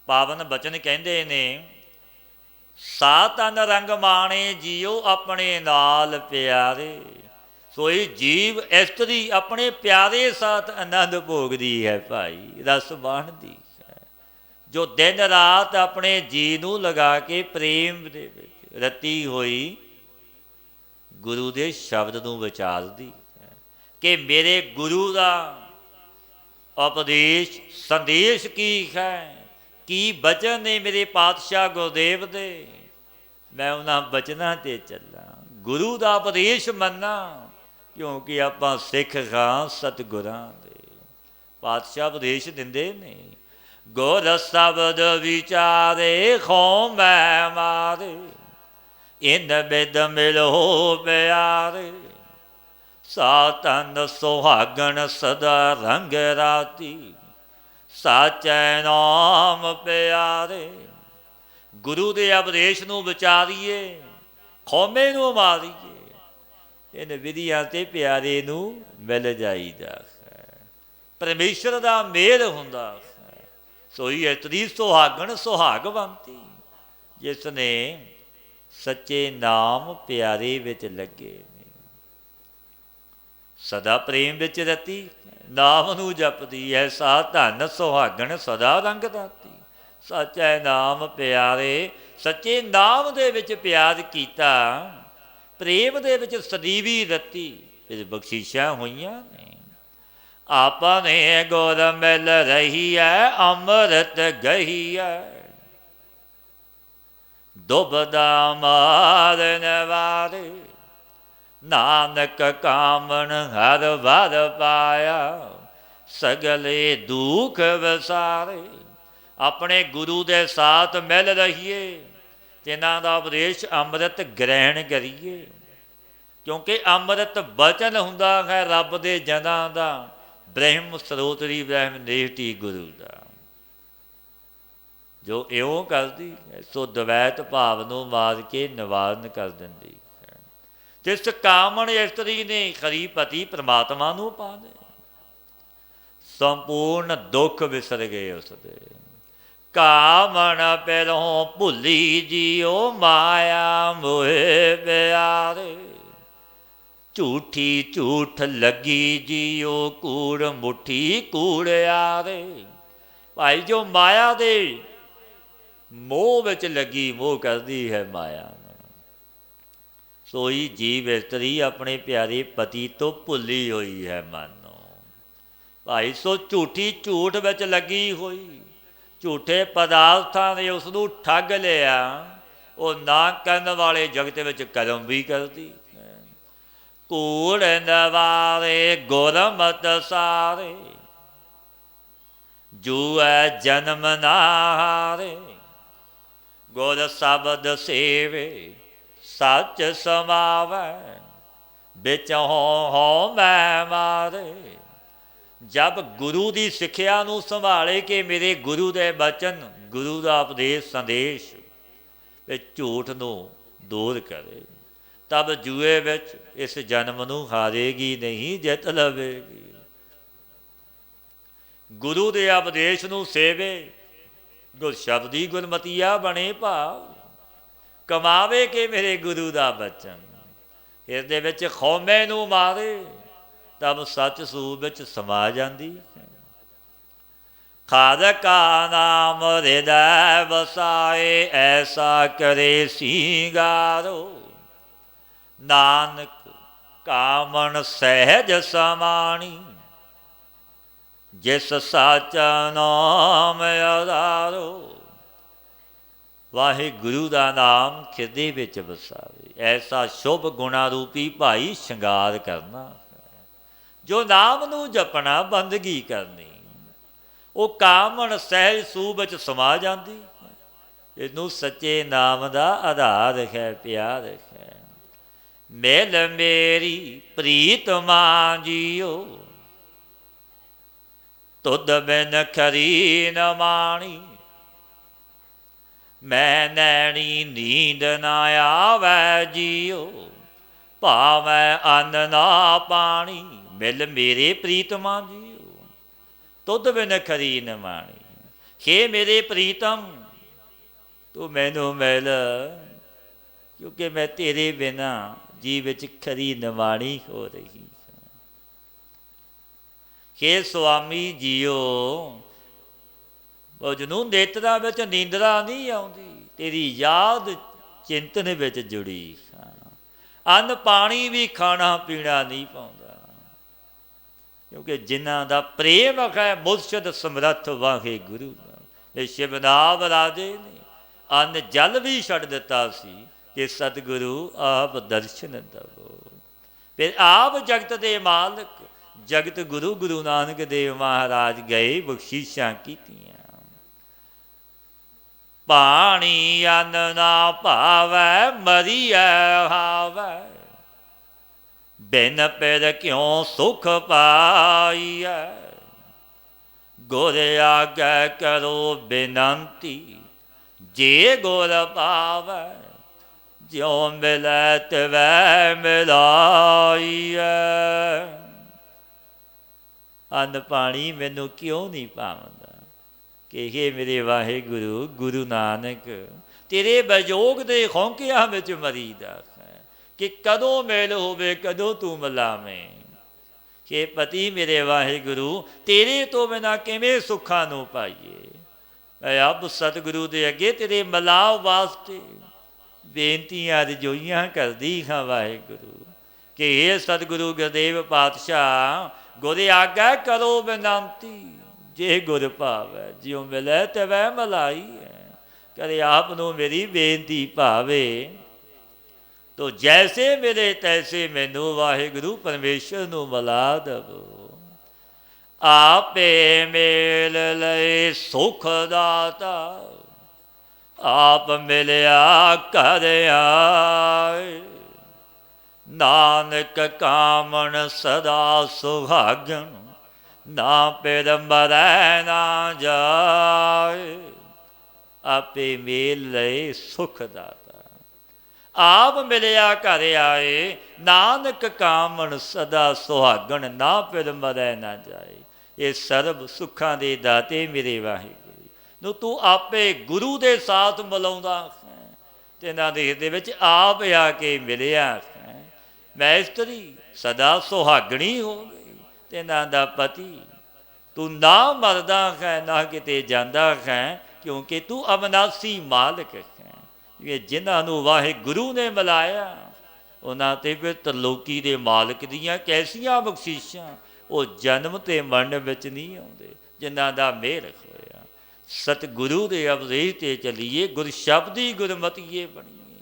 ਪਾਵਨ ਬਚਨ ਕਹਿੰਦੇ ਨੇ, ਸਾ ਤਨ ਰੰਗ ਮਾਣੇ ਜੀਓ ਆਪਣੇ ਨਾਲ ਪਿਆਰੇ। ਸੋਈ ਜੀਵ ਇਸਤਰੀ ਆਪਣੇ ਪਿਆਰੇ ਸਾਥ ਆਨੰਦ ਭੋਗਦੀ ਹੈ ਭਾਈ, ਰਸ ਬਾਣਦੀ ਹੈ। ਜੋ ਦਿਨ ਰਾਤ ਆਪਣੇ ਜੀ ਨੂੰ ਲਗਾ ਕੇ ਪ੍ਰੇਮ ਦੇ ਵਿੱਚ ਰਤੀ ਹੋਈ ਗੁਰੂ ਦੇ ਸ਼ਬਦ ਨੂੰ ਵਿਚਾਰਦੀ ਹੈ ਕਿ ਮੇਰੇ ਗੁਰੂ ਦਾ ਉਪਦੇਸ਼ ਸੰਦੇਸ਼ ਕੀ ਹੈ, ਕੀ ਬਚਨ ਨੇ ਮੇਰੇ ਪਾਤਸ਼ਾਹ ਗੁਰਦੇਵ ਦੇ, ਮੈਂ ਉਹਨਾਂ ਬਚਨਾਂ 'ਤੇ ਚੱਲਾਂ, ਗੁਰੂ ਦਾ ਉਪਦੇਸ਼ ਮੰਨਾਂ, ਕਿਉਂਕਿ ਆਪਾਂ ਸਿੱਖ ਹਾਂ ਸਤਿਗੁਰਾਂ ਦੇ। ਪਾਤਸ਼ਾਹ ਉਪਦੇਸ਼ ਦਿੰਦੇ ਨੇ, ਗੁਰ ਸ਼ਬਦ ਵਿਚਾਰੇ ਖੋ ਮੈਂ ਮਾਰੇ, ਇਨ ਬਿਦ ਮਿਲੋ ਪਿਆਰੇ। ਸਾ ਤਨ ਸੁਹਾਗਣ ਸਦਾ ਰੰਗ ਰਾਤੀ, ਸਾਚੈ ਨਾਮ ਪਿਆਰੇ। ਗੁਰੂ ਦੇ ਉਪਦੇਸ਼ ਨੂੰ ਵਿਚਾਰੀਏ, ਖੌਮੇ ਨੂੰ ਮਾਰੀਏ, ਇਹਨ ਵਿਧੀਆਂ ਤੇ ਪਿਆਰੇ ਨੂੰ ਮਿਲ ਜਾਈਦਾ ਹੈ, ਪਰਮੇਸ਼ਰ ਦਾ ਮੇਲ ਹੁੰਦਾ ਹੈ। ਸੋਈ ਇਸਤਰੀ ਸੁਹਾਗਣ ਸੁਹਾਗਵੰਤੀ, ਜਿਸ ਨੇ ਸੱਚੇ ਨਾਮ ਪਿਆਰੇ ਵਿੱਚ ਲੱਗੇ ਨੇ, ਸਦਾ ਪ੍ਰੇਮ ਵਿੱਚ ਰਤੀ, ਨਾਮ ਨੂੰ ਜਪਦੀ ਹੈ। ਸਾ ਧਨ ਸੁਹਾਗਣ ਸਦਾ ਰੰਗ ਰਾਤੀ, ਸੱਚਾ ਨਾਮ ਪਿਆਰੇ। ਸੱਚੇ ਨਾਮ ਦੇ ਵਿੱਚ ਪਿਆਰ ਕੀਤਾ, ਪ੍ਰੇਮ ਦੇ ਵਿੱਚ ਸਦੀਵੀ ਰਤੀ, ਇਹ ਬਖਸ਼ਿਸ਼ਾਂ ਹੋਈਆਂ ਨੇ। ਆਪਾਂ ਨੇ ਗੁਰ ਮਿਲ ਰਹੀ ਹੈ, ਅੰਮ੍ਰਿਤ ਗਈ ਹੈ, ਦੁਬਦਾ ਮਾਰਨ ਵਾਲੇ ਨਾਨਕ ਕਾਮਣ ਹਰ ਵਰ ਪਾਇਆ, ਸਗਲੇ ਦੁਖ ਵਿਸਾਰੇ। ਆਪਣੇ ਗੁਰੂ ਦੇ ਸਾਥ ਮਿਲ ਰਹੀਏ, ਤਿਨਾਂ ਦਾ ਉਪਦੇਸ਼ ਅੰਮ੍ਰਿਤ ਗ੍ਰਹਿਣ ਕਰੀਏ, ਕਿਉਂਕਿ ਅੰਮ੍ਰਿਤ ਬਚਨ ਹੁੰਦਾ ਹੈ ਰੱਬ ਦੇ ਜਨਾਂ ਦਾ, ਬ੍ਰਹਮ ਸਰੋਤਰੀ ਬ੍ਰਹਮ ਨਿਸ਼ਟੀ ਗੁਰੂ ਦਾ। ਜੋ ਇਉਂ ਕਰਦੀ ਹੈ ਸੋ ਦਵੈਤ ਭਾਵ ਨੂੰ ਮਾਰ ਕੇ ਨਿਵਾਰਨ ਕਰ ਦਿੰਦੀ ਹੈ। ਜਿਸ ਕਾਮਣ ਇਸਤਰੀ ਨੇ ਖਰੀ ਪਤੀ ਪ੍ਰਮਾਤਮਾ ਨੂੰ ਪਾ ਲਏ, ਸੰਪੂਰਨ ਦੁੱਖ ਵਿਸਰ ਗਏ ਉਸਦੇ। ਕਾਮਣ ਪਹਿਲੋਂ ਭੁੱਲੀ ਜੀਓ, ਮਾਇਆ ਮੋਹਿ ਪਿਆਰੇ। ਝੂਠੀ ਝੂਠ ਲੱਗੀ ਜੀਓ, ਕੂੜ ਮੁੱਠੀ ਕੂੜਿਆਰੇ। ਭਾਈ ਜੋ ਮਾਇਆ ਦੇ ਮੋਹ ਵਿੱਚ ਲੱਗੀ, ਮੋਹ ਕਰਦੀ ਹੈ ਮਾਇਆ ਨੂੰ, ਸੋਈ ਜੀਵ ਇਸਤਰੀ ਆਪਣੇ ਪਿਆਰੇ ਪਤੀ ਤੋਂ ਭੁੱਲੀ ਹੋਈ ਹੈ ਮਨ ਨੂੰ। ਭਾਈ ਸੋ ਝੂਠੀ ਝੂਠ ਵਿੱਚ ਲੱਗੀ ਹੋਈ, ਝੂਠੇ ਪਦਾਰਥਾਂ ਨੇ ਉਸ ਨੂੰ ਠੱਗ ਲਿਆ। ਉਹ ਨਾ ਕਰਨ ਵਾਲੇ ਜਗਤ ਵਿੱਚ ਕਰਮ ਵੀ ਕਰਦੀ ਹੈ। ਕੂੜ ਨਵਾਰੇ ਗੁਰਮਤਿ ਸਾਰੇ, ਜੂਐ ਜਨਮ ਨਾ ਹਾਰੇ। ਗੁਰ ਸ਼ਬਦ ਸੇਵੇ ਸੱਚ ਸਮਾਵੈ, ਵਿੱਚ ਹੋ ਮੈਂ ਮਾਰੇ। ਜਬ ਗੁਰੂ ਦੀ ਸਿੱਖਿਆ ਨੂੰ ਸੰਭਾਲੇ ਕਿ ਮੇਰੇ ਗੁਰੂ ਦੇ ਬਚਨ, ਗੁਰੂ ਦਾ ਉਪਦੇਸ਼ ਸੰਦੇਸ਼ ਇਹ ਝੂਠ ਨੂੰ ਦੂਰ ਕਰੇ, ਤਬ ਜੂਏ ਵਿੱਚ ਇਸ ਜਨਮ ਨੂੰ ਹਾਰੇਗੀ ਨਹੀਂ, ਜਿੱਤ ਲਵੇਗੀ। ਗੁਰੂ ਦੇ ਉਪਦੇਸ਼ ਨੂੰ ਸੇਵੇ, ਗੁਰ ਸ਼ਬਦੀ ਗੁਰਮਤੀਆ ਬਣੇ ਭਾਵ, ਕਮਾਵੇ ਕਿ ਮੇਰੇ ਗੁਰੂ ਦਾ ਬਚਨ। ਇਸ ਦੇ ਵਿੱਚ ਖੌਮੇ ਨੂੰ ਮਾਰੇ, ਤਬ ਸੱਚ ਸੂਬ ਵਿੱਚ ਸਮਾ ਜਾਂਦੀ ਹੈ। ਖਾਦਕਾ ਨਾਮ ਹਿਰਦੈ ਵਸਾਏ, ਐਸਾ ਕਰੇ ਸਿੰਗਾਰੋ। ਨਾਨਕ ਕਾਮਣ ਸਹਿਜ ਸਮਾਣੀ, ਜਿਸ ਸਾਚਾ ਨਾਮ ਆਧਾਰੋ। ਵਾਹਿਗੁਰੂ ਦਾ ਨਾਮ ਹਿਰਦੇ ਵਿੱਚ ਵਸਾਵੇ, ਐਸਾ ਸ਼ੁਭ ਗੁਣਾ ਰੂਪੀ ਭਾਈ ਸ਼ਿੰਗਾਰ ਕਰਨਾ, ਜੋ ਨਾਮ ਨੂੰ ਜਪਣਾ, ਬੰਦਗੀ ਕਰਨੀ, ਉਹ ਕਾਮਣ ਸਹਿਜ ਸੂਬ ਵਿੱਚ ਸਮਾ ਜਾਂਦੀ। ਇਹਨੂੰ ਸੱਚੇ ਨਾਮ ਦਾ ਆਧਾਰ ਹੈ, ਪਿਆਰ ਹੈ। ਮਿਲ ਮੇਰੀ ਪ੍ਰੀਤਮਾ ਜੀਓ, ਤੁਧ ਬਿਨ ਖਰੀ ਨ ਮਾਣੀ। ਮੈਂ ਨੈਣੀ ਨੀਂਦ ਨਾ ਆਵੈ ਜੀਓ, ਭਾਵੇਂ ਅੰਨ ਨਾ ਪਾਣੀ। ਮਿਲ ਮੇਰੇ ਪ੍ਰੀਤਮਾ ਜੀਓ, ਤੁਧ ਬਿਨ ਖਰੀ ਨ ਮਾਣੀ। ਹੇ ਮੇਰੇ ਪ੍ਰੀਤਮ, ਤੂੰ ਮੈਨੂੰ ਮਿਲ, ਕਿਉਂਕਿ ਮੈਂ ਤੇਰੇ ਬਿਨਾਂ ਜੀ ਵਿੱਚ ਖਰੀ ਨਿਵਾਣੀ ਹੋ ਰਹੀ। ਹੇ ਸੁਆਮੀ ਜੀਓ, ਉਹ ਜਿਹਨੂੰ ਨੇਤਰਾਂ ਵਿੱਚ ਨੀਂਦਰਾ ਨਹੀਂ ਆਉਂਦੀ, ਤੇਰੀ ਯਾਦ ਚਿੰਤਨ ਵਿੱਚ ਜੁੜੀ। ਅੰਨ ਪਾਣੀ ਵੀ ਖਾਣਾ ਪੀਣਾ ਨਹੀਂ ਪਾਉਂਦਾ, ਕਿਉਂਕਿ ਜਿਨ੍ਹਾਂ ਦਾ ਪ੍ਰੇਮ ਹੈ ਮੁਰਸ਼ਦ ਸਮਰੱਥ ਵਾਹਿਗੁਰੂ। ਇਹ ਸ਼ਿਵਨਾਮ ਰਾਜੇ ਨੇ ਅੰਨ ਜਲ ਵੀ ਛੱਡ ਦਿੱਤਾ ਸੀ ਕਿ ਸਤਿਗੁਰੂ ਆਪ ਦਰਸ਼ਨ ਦੇਵੋ। ਫਿਰ ਆਪ ਜਗਤ ਦੇ ਮਾਲਕ ਜਗਤ ਗੁਰੂ ਗੁਰੂ ਨਾਨਕ ਦੇਵ ਮਹਾਰਾਜ ਗਏ, ਬਖਸ਼ੀਸ਼ਾਂ ਕੀਤੀਆਂ। ਪਾਣੀ ਅੰਨ ਨਾ ਭਾਵੈ, ਮਰੀਐ ਹਾਵੈ। ਬਿਨ ਪਿਰ ਕਿਉਂ ਸੁਖ ਪਾਈਐ। ਗੁਰ ਆਗੈ ਕਰੋ ਬੇਨੰਤੀ, ਜੇ ਗੁਰ ਪਾਵੈ। ਜਿਉ ਮਿਲੈ ਤਿਵੈ ਮਿਲਾਈਐ। ਅੰਨ ਪਾਣੀ ਮੈਨੂੰ ਕਿਉਂ ਨਹੀਂ ਪਾਵੰਦਾ ਕਿ ਹੇ ਮੇਰੇ ਵਾਹਿਗੁਰੂ ਗੁਰੂ ਨਾਨਕ, ਤੇਰੇ ਬਜੋਗ ਦੇ ਖੌਂਕਿਆਂ ਵਿੱਚ ਮਰੀਦਾ ਹੈ ਕਿ ਕਦੋਂ ਮੇਲ ਹੋਵੇ, ਕਦੋਂ ਤੂੰ ਮਿਲਾਵੇਂ। ਕਿ ਪਤੀ ਮੇਰੇ ਵਾਹਿਗੁਰੂ, ਤੇਰੇ ਤੋਂ ਬਿਨਾਂ ਕਿਵੇਂ ਸੁੱਖਾਂ ਨੂੰ ਪਾਈਏ। ਮੈਂ ਆਪ ਸਤਿਗੁਰੂ ਦੇ ਅੱਗੇ ਤੇਰੇ ਮਿਲਾਪ ਵਾਸਤੇ ਬੇਨਤੀਆਂ ਰਜੋਈਆਂ ਕਰਦੀ ਹਾਂ ਵਾਹਿਗੁਰੂ ਕਿ ਇਹ ਸਤਿਗੁਰੂ ਗੁਰਦੇਵ ਪਾਤਸ਼ਾਹ, ਗੁਰ ਆਗਿਆ ਕਰੋ ਬੇਨੰਤੀ, ਜੇ ਗੁਰ ਭਾਵੈ। ਜਿਉ ਮਿਲੈ ਤਿਵੈ ਮਿਲਾਈ ਹੈ। ਕਦੇ ਆਪ ਨੂੰ ਮੇਰੀ ਬੇਨਤੀ ਭਾਵੇ। ਤੋ ਜੈਸੇ ਮਿਲੇ ਤੈਸੇ ਮੈਨੂੰ ਵਾਹਿਗੁਰੂ ਪਰਮੇਸ਼ਰ ਨੂੰ ਮਿਲਾ ਦਵੋ। ਆਪੇ ਮੇਲ ਲਏ ਸੁਖ ਦਾਤਾ, ਆਪ ਮਿਲਿਆ ਘਰ ਆਏ। ਨਾਨਕ ਕਾਮਣ ਸਦਾ ਸੁਹਾਗਣ, ਨਾ ਪਿਰ ਮਰੈ ਨਾ ਜਾਏ। ਆਪੇ ਮੇਲ ਲਏ ਸੁਖ ਦਾਤਾ, ਆਪ ਮਿਲਿਆ ਘਰ ਆਏ। ਨਾਨਕ ਕਾਮਣ ਸਦਾ ਸੁਹਾਗਣ, ਨਾ ਪਿਰ ਮਰੈ ਨਾ ਜਾਏ। ਇਹ ਸਰਬ ਸੁੱਖਾਂ ਦੇ ਦਾਤੇ ਮੇਰੇ ਵਾਹਿਗੁਰੂ ਨੂੰ ਤੂੰ ਆਪੇ ਗੁਰੂ ਦੇ ਸਾਥ ਮਿਲਾਉਂਦਾ ਹੈ ਤੇ ਇਹਨਾਂ ਦੇ ਹਿਰਦੇ ਵਿੱਚ ਆਪ ਆ ਕੇ ਮਿਲਿਆ ਹੈ। ਮੈਂ ਇਸਤਰੀ ਸਦਾ ਸੁਹਾਗਣੀ ਹੋ ਗਈ ਤੇ ਇਹਨਾਂ ਦਾ ਪਤੀ। ਤੂੰ ਨਾ ਮਰਦਾ ਹੈ ਨਾ ਕਿਤੇ ਜਾਂਦਾ ਹੈ, ਕਿਉਂਕਿ ਤੂੰ ਅਵਨਾਸੀ ਮਾਲਕ ਹੈ। ਇਹ ਜਿਨ੍ਹਾਂ ਨੂੰ ਵਾਹਿਗੁਰੂ ਨੇ ਮਿਲਾਇਆ ਉਹਨਾਂ 'ਤੇ ਫਿਰ ਤਰਲੋਕੀ ਦੇ ਮਾਲਕ ਦੀਆਂ ਕੈਸੀਆਂ ਬਖਸ਼ਿਸ਼ਾਂ। ਉਹ ਜਨਮ ਤੇ ਮਰਨ ਵਿੱਚ ਨਹੀਂ ਆਉਂਦੇ ਜਿਨ੍ਹਾਂ ਦਾ ਮਿਹਰ ਹੋਇਆ। ਸਤਿਗੁਰੂ ਦੇ ਉਪਦੇਸ਼ 'ਤੇ ਚੱਲੀਏ, ਗੁਰ ਸ਼ਬਦੀ ਗੁਰਮਤੀਏ ਬਣੀਏ।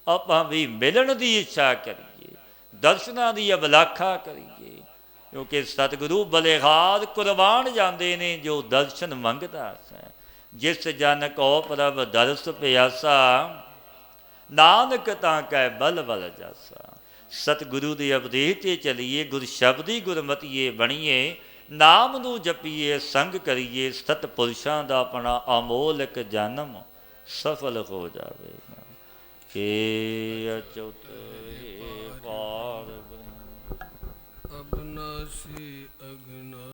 ਆਪਾਂ ਵੀ ਮਿਲਣ ਦੀ ਇੱਛਾ ਕਰੀਏ, ਦਰਸ਼ਨਾਂ ਦੀ ਅਭਿਲਾਖਾ ਕਰੀਏ, ਕਿਉਂਕਿ ਸਤਿਗੁਰੂ ਬਲਿਹਾਰ ਕੁਰਬਾਨ ਜਾਂਦੇ ਨੇ ਜੋ ਦਰਸ਼ਨ ਮੰਗਦਾ ਹੈ। ਜਿਸ ਜਨ ਕੋ ਪ੍ਰਭ ਦਰਸ ਪਿਆਸਾ, ਨਾਨਕ ਤਾਂ ਕੈ ਬਲ ਬਲ ਜਾਸਾ। ਸਤਿਗੁਰੂ ਦੇ ਉਪਦੇਸ਼ 'ਤੇ ਚੱਲੀਏ, ਗੁਰ ਸ਼ਬਦੀ ਗੁਰਮਤੀਏ ਬਣੀਏ। ਨਾਮ ਨੂੰ ਜਪੀਏ, ਸੰਗ ਕਰੀਏ, ਸਤਿਪੁਰਸ਼ਾਂ ਦਾ ਆਪਣਾ ਅਮੋਲਕ ਜਨਮ ਸਫਲ ਹੋ ਜਾਵੇਗਾ। ਕੇ ਅਚੁੱਤ ਪਾਰ ਅਬਨਾਸੀ ਅਗਨਾ